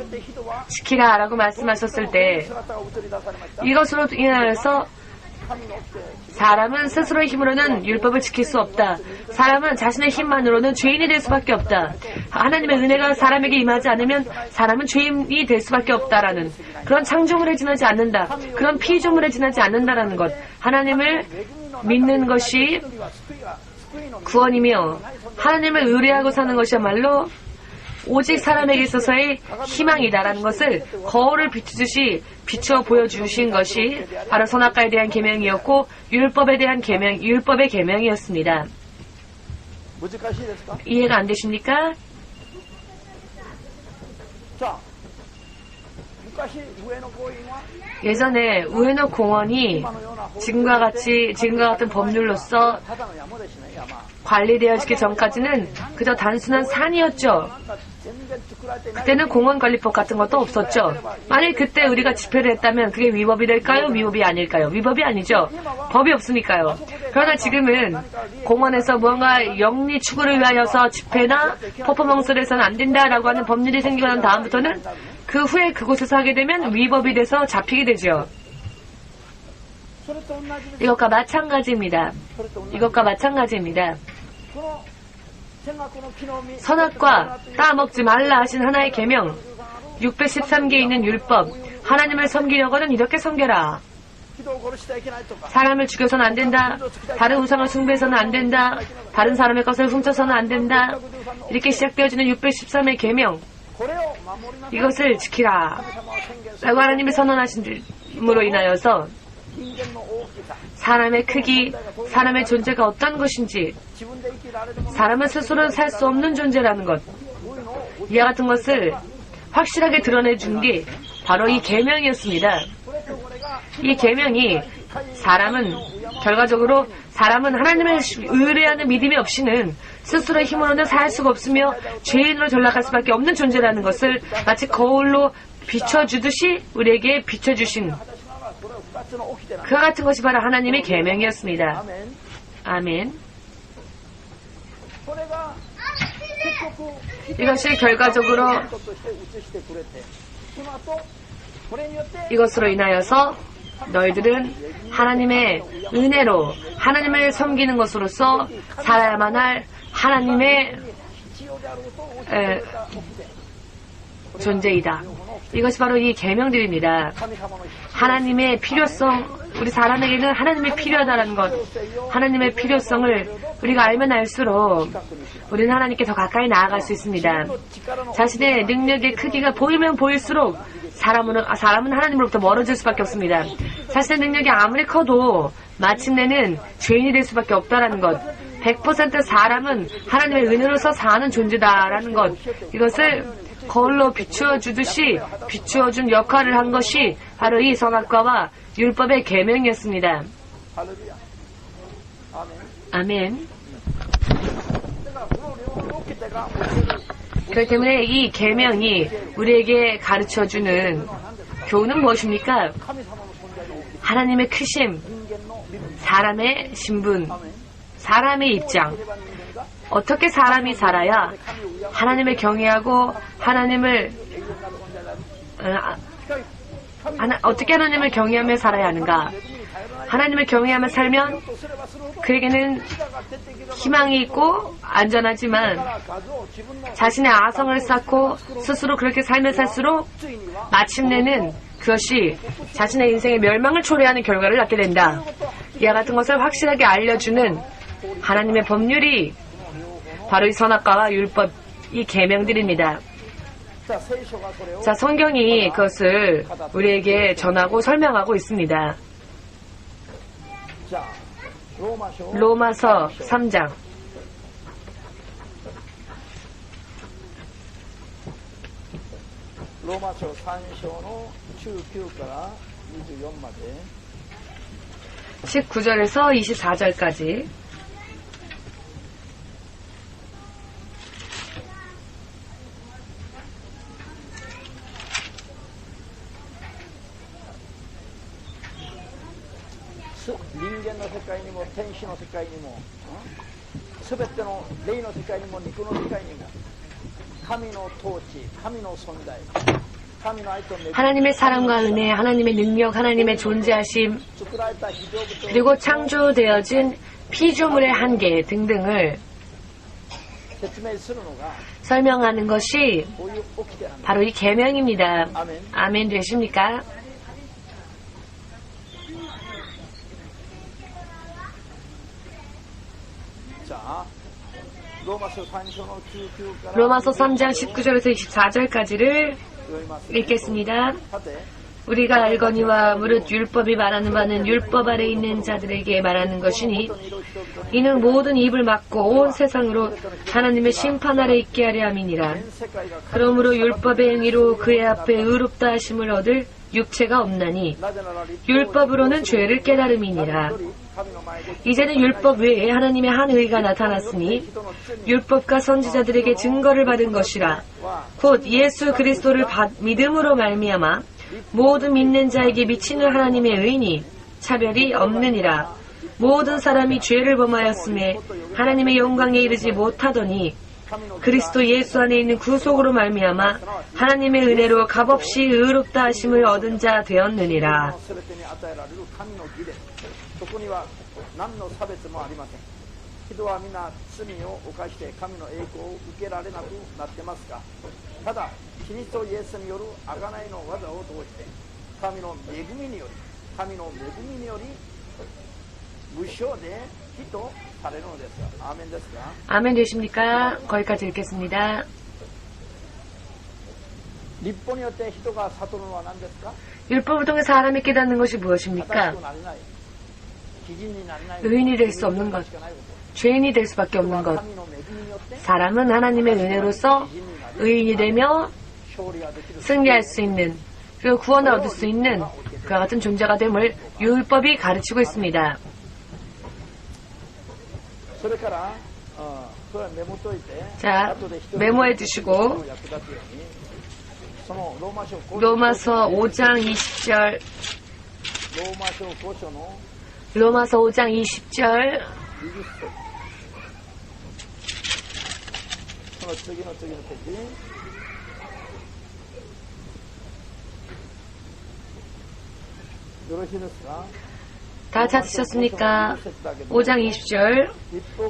지키라라고 말씀하셨을 때 이것으로 인하여서 사람은 스스로의 힘으로는 율법을 지킬 수 없다. 사람은 자신의 힘만으로는 죄인이 될 수밖에 없다. 하나님의 은혜가 사람에게 임하지 않으면 사람은 죄인이 될 수밖에 없다라는 그런 창조물에 지나지 않는다. 그런 피조물에 지나지 않는다라는 것. 하나님을 믿는 것이 구원이며 하나님을 의뢰하고 사는 것이야말로 오직 사람에게 있어서의 희망이다라는 것을 거울을 비추듯이 비추어 보여주신 것이 바로 선악과에 대한 계명이었고 율법에 대한 계명, 율법의 계명이었습니다. 이해가 안 되십니까? 예전에 우에노 공원이 지금과 같은 법률로서 관리되어지기 전까지는 그저 단순한 산이었죠. 그때는 공원관리법 같은 것도 없었죠. 만일 그때 우리가 집회를 했다면 그게 위법이 될까요? 위법이 아닐까요? 위법이 아니죠. 법이 없으니까요. 그러나 지금은 공원에서 무언가 영리 추구를 위하여서 집회나 퍼포먼스를 해서는 안 된다라고 하는 법률이 생기고 난 다음부터는 그 후에 그곳에서 하게 되면 위법이 돼서 잡히게 되죠. 이것과 마찬가지입니다. 이것과 마찬가지입니다. 선악과 따먹지 말라 하신 하나의 계명 613개에 있는 율법 하나님을 섬기려고는 이렇게 섬겨라. 사람을 죽여서는 안 된다. 다른 우상을 숭배해서는 안 된다. 다른 사람의 것을 훔쳐서는 안 된다. 이렇게 시작되어지는 613의 계명 이것을 지키라 라고 하나님이 선언하심으로 인하여서 사람의 크기, 사람의 존재가 어떤 것인지 사람은 스스로 살 수 없는 존재라는 것 이와 같은 것을 확실하게 드러내준 게 바로 이 계명이었습니다. 이 계명이 결과적으로 사람은 하나님을 의뢰하는 믿음이 없이는 스스로의 힘으로는 살 수가 없으며 죄인으로 전락할 수밖에 없는 존재라는 것을 마치 거울로 비춰주듯이 우리에게 비춰주신 그와 같은 것이 바로 하나님의 계명이었습니다. 아멘. 이것이 결과적으로 이것으로 인하여서 너희들은 하나님의 은혜로 하나님을 섬기는 것으로서 살아야만 할 하나님의 존재이다. 이것이 바로 이 계명들입니다. 하나님의 필요성, 우리 사람에게는 하나님이 필요하다는 것, 하나님의 필요성을 우리가 알면 알수록 우리는 하나님께 더 가까이 나아갈 수 있습니다. 자신의 능력의 크기가 보이면 보일수록 사람은 하나님으로부터 멀어질 수밖에 없습니다. 자신의 능력이 아무리 커도 마침내는 죄인이 될 수밖에 없다는 것, 100% 사람은 하나님의 은혜로서 사는 존재다라는 것, 이것을 거울로 비추어주듯이 비추어준 역할을 한 것이 바로 이 선악과와 율법의 계명이었습니다. 아멘. 그렇기 때문에 이 계명이 우리에게 가르쳐주는 교훈은 무엇입니까? 하나님의 크심, 사람의 신분, 사람의 입장, 어떻게 사람이 살아야 하나님을 경외하고 어떻게 하나님을 경외하며 살아야 하는가? 하나님을 경외하며 살면 그에게는 희망이 있고 안전하지만 자신의 아성을 쌓고 스스로 그렇게 살면 살수록 마침내는 그것이 자신의 인생의 멸망을 초래하는 결과를 낳게 된다. 이와 같은 것을 확실하게 알려주는 하나님의 법률이 바로 이 선악과와 율법, 이 계명들입니다. 자, 성경이 그것을 우리에게 전하고 설명하고 있습니다. 로마서 3장. 로마서 3章の 19から24まで 19절에서 24절까지人間の世界にも天使の世界にもすべての霊の世界にも肉の世界にも神の統治、神の存在 하나님의 사랑과 은혜, 하나님의 능력, 하나님의 존재하심, 그리고 창조되어진 피조물의 한계 등등을 설명하는 것이 바로 이 계명입니다. 아멘 되십니까? 로마서 3장 19절에서 24절까지를 읽겠습니다. 우리가 알거니와 무릇 율법이 말하는 바는 율법 아래 있는 자들에게 말하는 것이니 이는 모든 입을 막고 온 세상으로 하나님의 심판 아래 있게 하려 함이니라. 그러므로 율법의 행위로 그의 앞에 의롭다 하심을 얻을 육체가 없나니 율법으로는 죄를 깨달음이니라. 이제는 율법 외에 하나님의 한 의가 나타났으니 율법과 선지자들에게 증거를 받은 것이라. 곧 예수 그리스도를 믿음으로 말미암아 모든 믿는 자에게 미치는 하나님의 의니 차별이 없느니라. 모든 사람이 죄를 범하였음에 하나님의 영광에 이르지 못하더니 그리스도 예수 안에 있는 구속으로 말미암아 하나님의 은혜로 값없이 의롭다 하심을 얻은 자 되었느니라. 아멘 되십니까? 거기까지 읽겠습니다. 율법을 통해 사람이 깨닫는 것이 무엇입니까? 의인이 될 수 없는 것, 죄인이 될 수밖에 없는 것. 사람은 하나님의 은혜로서 의인이 되며 승리할 수 있는, 그리고 구원을 얻을 수 있는 그와 같은 존재가 됨을 율법이 가르치고 있습니다. 자, 메모해 두시고 로마서 5장 20절 로마서 5장 20절 다 찾으셨습니까? 5장 20절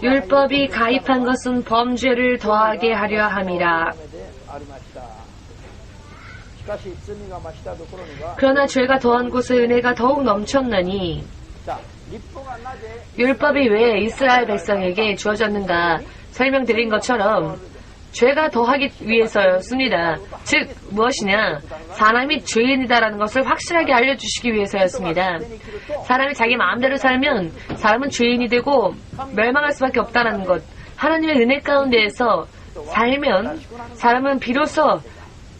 율법이 가입한 것은 범죄를 더하게 하려 함이라. 그러나 죄가 더한 곳에 은혜가 더욱 넘쳤나니 율법이 왜 이스라엘 백성에게 주어졌는가 설명드린 것처럼 죄가 더하기 위해서였습니다. 즉 무엇이냐? 사람이 죄인이다라는 것을 확실하게 알려주시기 위해서였습니다. 사람이 자기 마음대로 살면 사람은 죄인이 되고 멸망할 수밖에 없다는 것, 하나님의 은혜 가운데에서 살면 사람은 비로소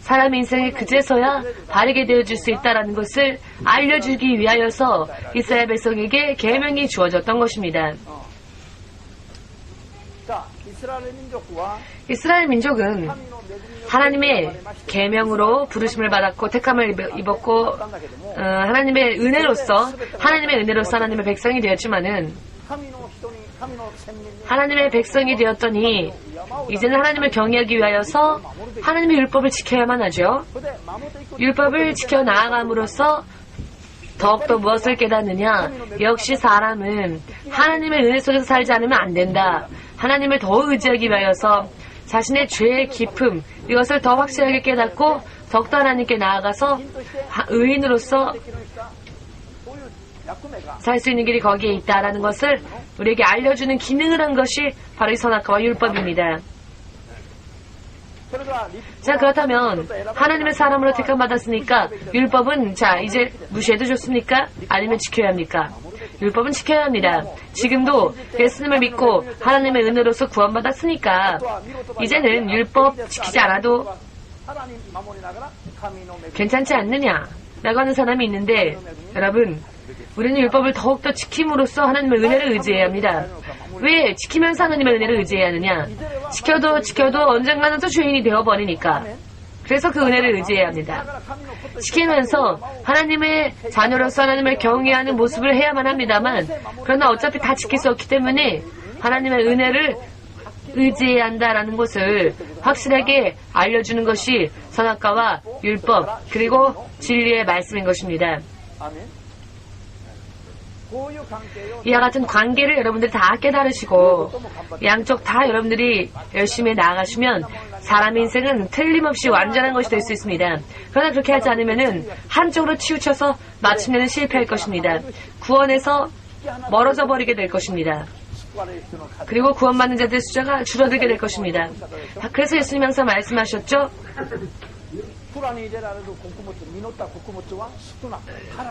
사람의 인생이 그제서야 바르게 되어줄 수 있다는 것을 알려주기 위하여서 이스라엘 백성에게 계명이 주어졌던 것입니다. 이스라엘 민족은 하나님의 계명으로 부르심을 받았고 택함을 입었고 하나님의 은혜로서 하나님의 백성이 되었지만은 하나님의 백성이 되었더니 이제는 하나님을 경외하기 위하여서 하나님의 율법을 지켜야만 하죠. 율법을 지켜 나아감으로써 더욱더 무엇을 깨닫느냐? 역시 사람은 하나님의 은혜 속에서 살지 않으면 안 된다. 하나님을 더 의지하기 위하여서 자신의 죄의 깊음, 이것을 더 확실하게 깨닫고 더욱더 하나님께 나아가서 의인으로서 살 수 있는 길이 거기에 있다라는 것을 우리에게 알려주는 기능을 한 것이 바로 이 선악과와 율법입니다. 자, 그렇다면 하나님의 사람으로 택함받았으니까 율법은 자 이제 무시해도 좋습니까? 아니면 지켜야 합니까? 율법은 지켜야 합니다. 지금도 예수님을 믿고 하나님의 은혜로서 구원받았으니까 이제는 율법 지키지 않아도 괜찮지 않느냐 라고 하는 사람이 있는데 여러분, 우리는 율법을 더욱더 지킴으로써 하나님의 은혜를 의지해야 합니다. 왜 지키면서 하나님의 은혜를 의지해야 하느냐? 지켜도 언젠가는 또 죄인이 되어버리니까. 그래서 그 은혜를 의지해야 합니다. 지키면서 하나님의 자녀로서 하나님을 경외하는 모습을 해야만 합니다만 그러나 어차피 다 지킬 수 없기 때문에 하나님의 은혜를 의지해야 한다라는 것을 확실하게 알려주는 것이 선악과와 율법 그리고 진리의 말씀인 것입니다. 이와 같은 관계를 여러분들이 다 깨달으시고 양쪽 다 여러분들이 열심히 나아가시면 사람의 인생은 틀림없이 완전한 것이 될 수 있습니다. 그러나 그렇게 하지 않으면 한쪽으로 치우쳐서 마침내는 실패할 것입니다. 구원에서 멀어져 버리게 될 것입니다. 그리고 구원받는 자들의 숫자가 줄어들게 될 것입니다. 그래서 예수님 항상 말씀하셨죠.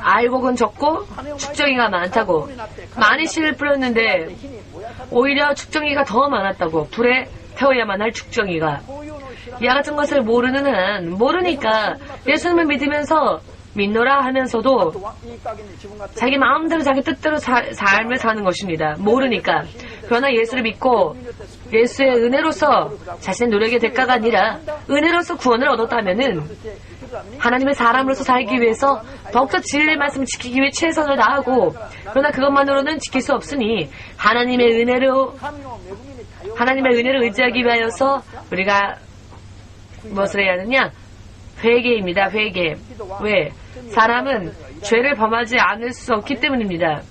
알곡은 적고 축정이가 많다고. 많이 씨를 뿌렸는데 오히려 축정이가 더 많았다고. 불에 태워야만 할 축정이가. 이와 같은 것을 모르는 한, 모르니까 예수님을 믿으면서 믿노라 하면서도 자기 마음대로 자기 뜻대로 삶을 사는 것입니다. 모르니까. 그러나 예수를 믿고 예수의 은혜로서 자신의 노력의 대가가 아니라 은혜로서 구원을 얻었다면은 하나님의 사람으로서 살기 위해서 더욱더 진리의 말씀을 지키기 위해 최선을 다하고, 그러나 그것만으로는 지킬 수 없으니 하나님의 은혜를 의지하기 위하여서 우리가 무엇을 해야 하느냐? 회개입니다. 회개. 왜? 사람은 죄를 범하지 않을 수 없기 때문입니다.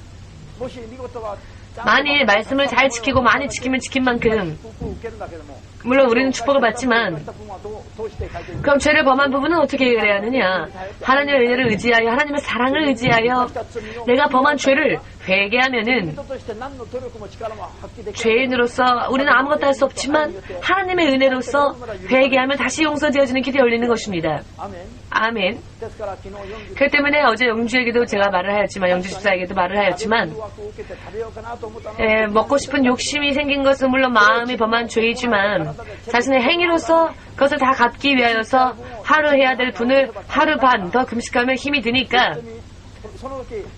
만일 말씀을 잘 지키고 많이 지키면 지킨 만큼, 물론 우리는 축복을 받지만, 그럼 죄를 범한 부분은 어떻게 해결해야 하느냐? 하나님의 은혜를 의지하여, 하나님의 사랑을 의지하여 내가 범한 죄를 회개하면은 죄인으로서 우리는 아무것도 할 수 없지만 하나님의 은혜로서 회개하면 다시 용서되어지는 길이 열리는 것입니다. 아멘. 그렇기 때문에 어제 영주에게도 제가 말을 하였지만, 영주 집사에게도 말을 하였지만, 먹고 싶은 욕심이 생긴 것은 물론 마음이 범한 죄이지만 자신의 행위로서 그것을 다 갚기 위하여서 하루 해야 될 분을 하루 반 더 금식하면 힘이 드니까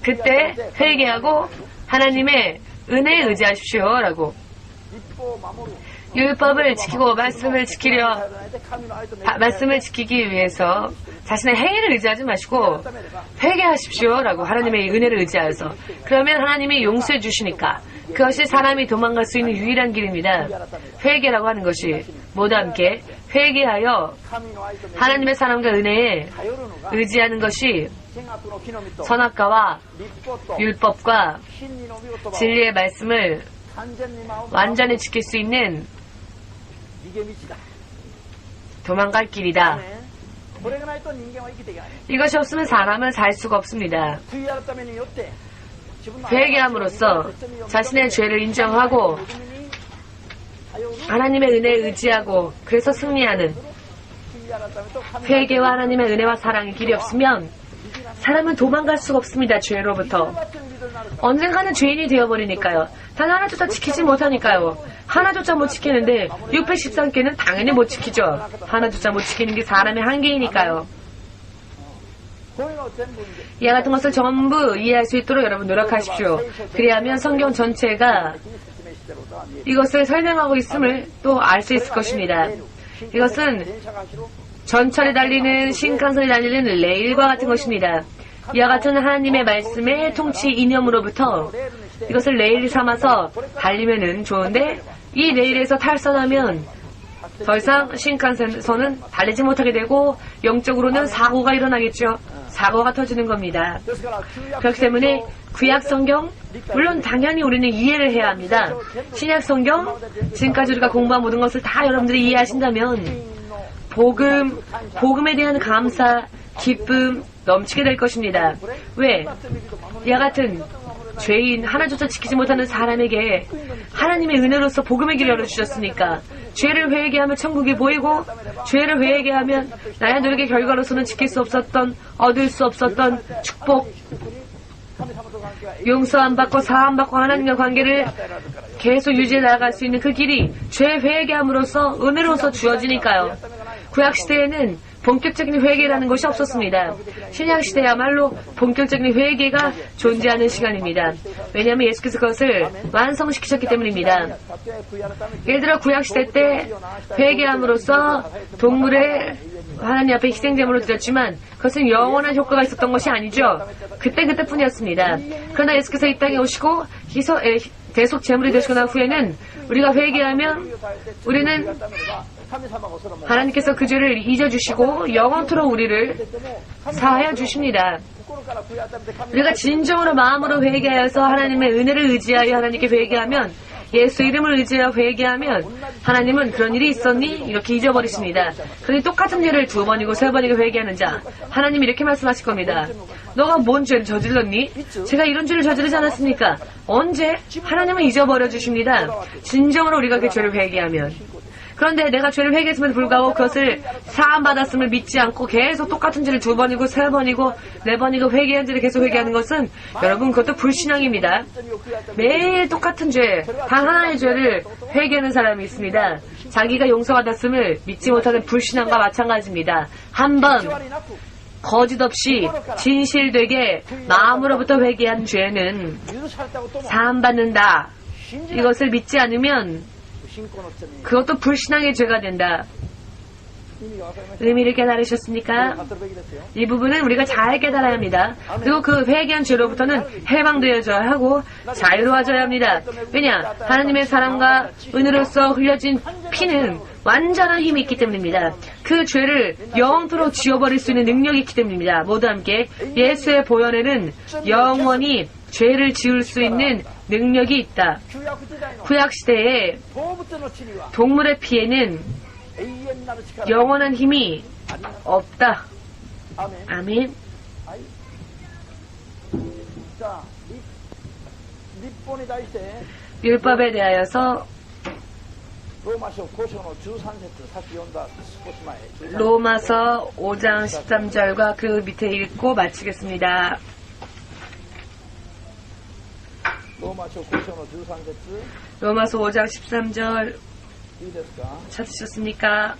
그때 회개하고 하나님의 은혜에 의지하십시오 라고. 율법을 지키고 말씀을 지키기 위해서 자신의 행위를 의지하지 마시고 회개하십시오 라고. 하나님의 은혜를 의지하여서. 그러면 하나님이 용서해 주시니까 그것이 사람이 도망갈 수 있는 유일한 길입니다. 회개라고 하는 것이 모두 함께 회개하여 하나님의 사랑과 은혜에 의지하는 것이 선악과와 율법과 진리의 말씀을 완전히 지킬 수 있는 도망갈 길이다. 이것이 없으면 사람은 살 수가 없습니다. 회개함으로써 자신의 죄를 인정하고 하나님의 은혜에 의지하고 그래서 승리하는, 회개와 하나님의 은혜와 사랑의 길이 없으면 사람은 도망갈 수가 없습니다. 죄로부터. 언젠가는 죄인이 되어버리니까요. 단 하나조차 지키지 못하니까요. 하나조차 못 지키는데 613개는 당연히 못 지키죠. 하나조차 못 지키는 게 사람의 한계이니까요. 이와 같은 것을 전부 이해할 수 있도록 여러분 노력하십시오. 그래야하면 성경 전체가 이것을 설명하고 있음을 또 알 수 있을 것입니다. 이것은 전철에 달리는, 신칸선에 달리는 레일과 같은 것입니다. 이와 같은 하나님의 말씀의 통치 이념으로부터 이것을 레일 삼아서 달리면은 좋은데, 이 레일에서 탈선하면 더 이상 신칸선은 달리지 못하게 되고 영적으로는 사고가 일어나겠죠. 사고가 터지는 겁니다. 그렇기 때문에 구약 성경, 물론 당연히 우리는 이해를 해야 합니다. 신약 성경, 지금까지 우리가 공부한 모든 것을 다 여러분들이 이해하신다면 복음에 대한 감사, 기쁨 넘치게 될 것입니다. 왜? 이와 같은 죄인, 하나조차 지키지 못하는 사람에게 하나님의 은혜로서 복음의 길을 열어주셨으니까, 죄를 회개하면 천국이 보이고, 죄를 회개하면 나의 노력의 결과로서는 지킬 수 없었던, 얻을 수 없었던 축복, 용서 안 받고 사함 받고 하나님과 관계를 계속 유지해 나갈 수 있는 그 길이 죄 회개함으로써 은혜로서 주어지니까요. 구약시대에는 본격적인 회개라는 것이 없었습니다. 신약시대야말로 본격적인 회개가 존재하는 시간입니다. 왜냐하면 예수께서 그것을 완성시키셨기 때문입니다. 예를 들어 구약시대 때 회개함으로써 동물을 하나님 앞에 희생제물로 드렸지만 그것은 영원한 효과가 있었던 것이 아니죠. 그때뿐이었습니다. 그러나 예수께서 이 땅에 오시고 대속 제물이 되시고 난 후에는 우리가 회개하면 우리는 하나님께서 그 죄를 잊어주시고 영원토록 우리를 사하여 주십니다. 우리가 진정으로 마음으로 회개하여서 하나님의 은혜를 의지하여 하나님께 회개하면 예수 이름을 의지하여 회개하면 하나님은 그런 일이 있었니? 이렇게 잊어버리십니다. 그러니 똑같은 죄를 2번이고 3번이고 회개하는 자, 하나님이 이렇게 말씀하실 겁니다. 너가 뭔 죄를 저질렀니? 제가 이런 죄를 저지르지 않았습니까? 언제? 하나님은 잊어버려 주십니다. 진정으로 우리가 그 죄를 회개하면. 그런데 내가 죄를 회개했음에도 불구하고 그것을 사함받았음을 믿지 않고 계속 똑같은 죄를 2번이고 3번이고 4번이고 회개한 죄를 계속 회개하는 것은 여러분 그것도 불신앙입니다. 매일 똑같은 죄, 단 하나의 죄를 회개하는 사람이 있습니다. 자기가 용서받았음을 믿지 못하는 불신앙과 마찬가지입니다. 한번 거짓 없이 진실되게 마음으로부터 회개한 죄는 사함받는다. 이것을 믿지 않으면 그것도 불신앙의 죄가 된다. 의미를 깨달으셨습니까? 이 부분은 우리가 잘 깨달아야 합니다. 그리고 그 회개한 죄로부터는 해방되어져야 하고 자유로워져야 합니다. 왜냐? 하나님의 사랑과 은혜로서 흘려진 피는 완전한 힘이 있기 때문입니다. 그 죄를 영원토록 지워버릴 수 있는 능력이 있기 때문입니다. 모두 함께 예수의 보혈에는 영원히 죄를 지울 수 있는 능력이 있다. 구약시대에 동물의 피에는 영원한 힘이 없다. 아멘. 율법에 대하여서 로마서 5장 13절과 그 밑에 읽고 마치겠습니다. 로마서 5장 13절 찾으셨습니까?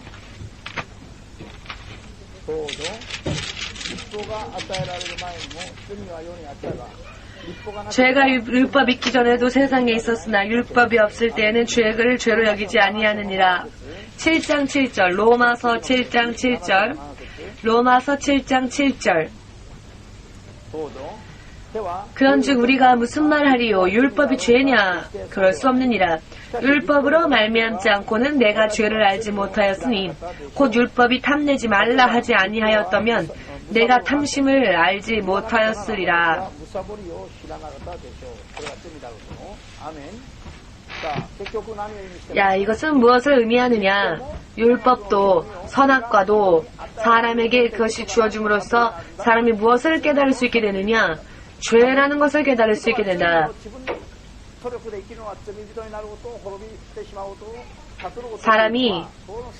죄가 율법 있기 전에도 세상에 있었으나 율법이 없을 때에는 죄를 죄로 여기지 아니하느니라. 7장 7절 로마서 7장 7절 로마서 7장 7절 그런즉 우리가 무슨 말하리요? 율법이 죄냐? 그럴 수 없느니라. 율법으로 말미암지 않고는 내가 죄를 알지 못하였으니 곧 율법이 탐내지 말라 하지 아니하였다면 내가 탐심을 알지 못하였으리라. 야, 이것은 무엇을 의미하느냐? 율법도 선악과도 사람에게 그것이 주어줌으로써 사람이 무엇을 깨달을 수 있게 되느냐? 죄라는 것을 깨달을 수 있게 된다. 사람이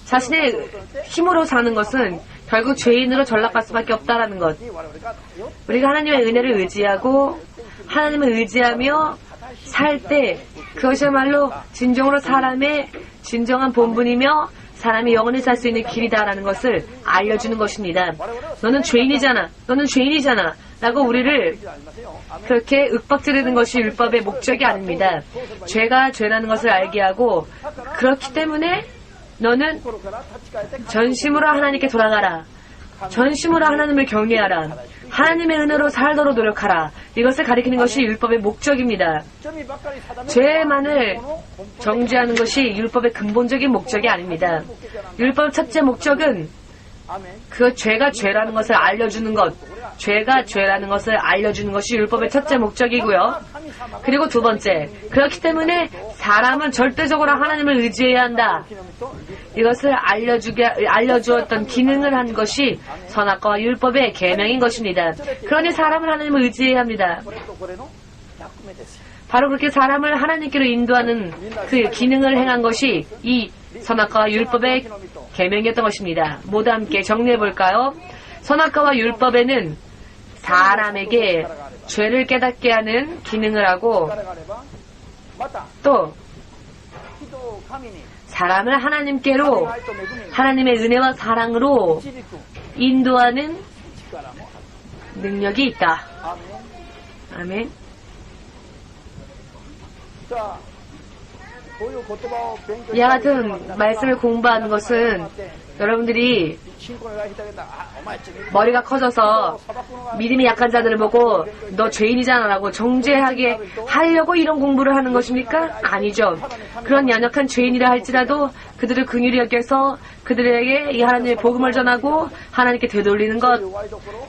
자신의 힘으로 사는 것은 결국 죄인으로 전락할 수밖에 없다라는 것. 우리가 하나님의 은혜를 의지하고 하나님을 의지하며 살 때 그것이야말로 진정으로 사람의 진정한 본분이며 사람이 영원히 살 수 있는 길이다라는 것을 알려주는 것입니다. 너는 죄인이잖아. 너는 죄인이잖아. 라고 우리를 그렇게 윽박지르는 것이 율법의 목적이 아닙니다. 죄가 죄라는 것을 알게 하고 그렇기 때문에 너는 전심으로 하나님께 돌아가라. 전심으로 하나님을 경외하라. 하나님의 은혜로 살도록 노력하라. 이것을 가리키는 것이 율법의 목적입니다. 죄만을 정죄하는 것이 율법의 근본적인 목적이 아닙니다. 율법 첫째 목적은 그 죄가 죄라는 것을 알려주는 것, 죄가 죄라는 것을 알려주는 것이 율법의 첫째 목적이고요. 그리고 두 번째, 그렇기 때문에 사람은 절대적으로 하나님을 의지해야 한다. 이것을 알려주었던 기능을 한 것이 선악과와 율법의 계명인 것입니다. 그러니 사람은 하나님을 의지해야 합니다. 바로 그렇게 사람을 하나님께로 인도하는 그 기능을 행한 것이 이 선악과와 율법의 계명이었던 것입니다. 모두 함께 정리해볼까요? 선악과와 율법에는 사람에게 죄를 깨닫게 하는 기능을 하고 또 사람을 하나님께로 하나님의 은혜와 사랑으로 인도하는 능력이 있다. 아멘. 이와 같은 말씀을 공부하는 것은 여러분들이 머리가 커져서 믿음이 약한 자들을 보고 너 죄인이잖아 라고 정죄하게 하려고 이런 공부를 하는 것입니까? 아니죠. 그런 연약한 죄인이라 할지라도 그들을 긍휼히 여겨서 그들에게 이 하나님의 복음을 전하고 하나님께 되돌리는 것,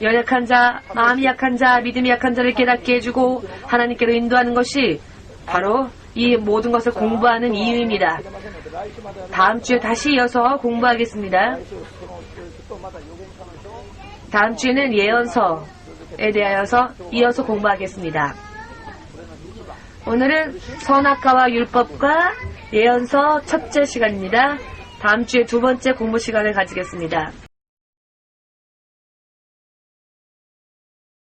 연약한 자, 마음이 약한 자, 믿음이 약한 자를 깨닫게 해주고 하나님께로 인도하는 것이 바로 이 모든 것을 공부하는 이유입니다. 다음 주에 다시 이어서 공부하겠습니다. 다음 주에는 예언서에 대하여서 이어서 공부하겠습니다. 오늘은 선악과와 율법과 예언서 첫째 시간입니다. 다음 주에 두 번째 공부 시간을 가지겠습니다.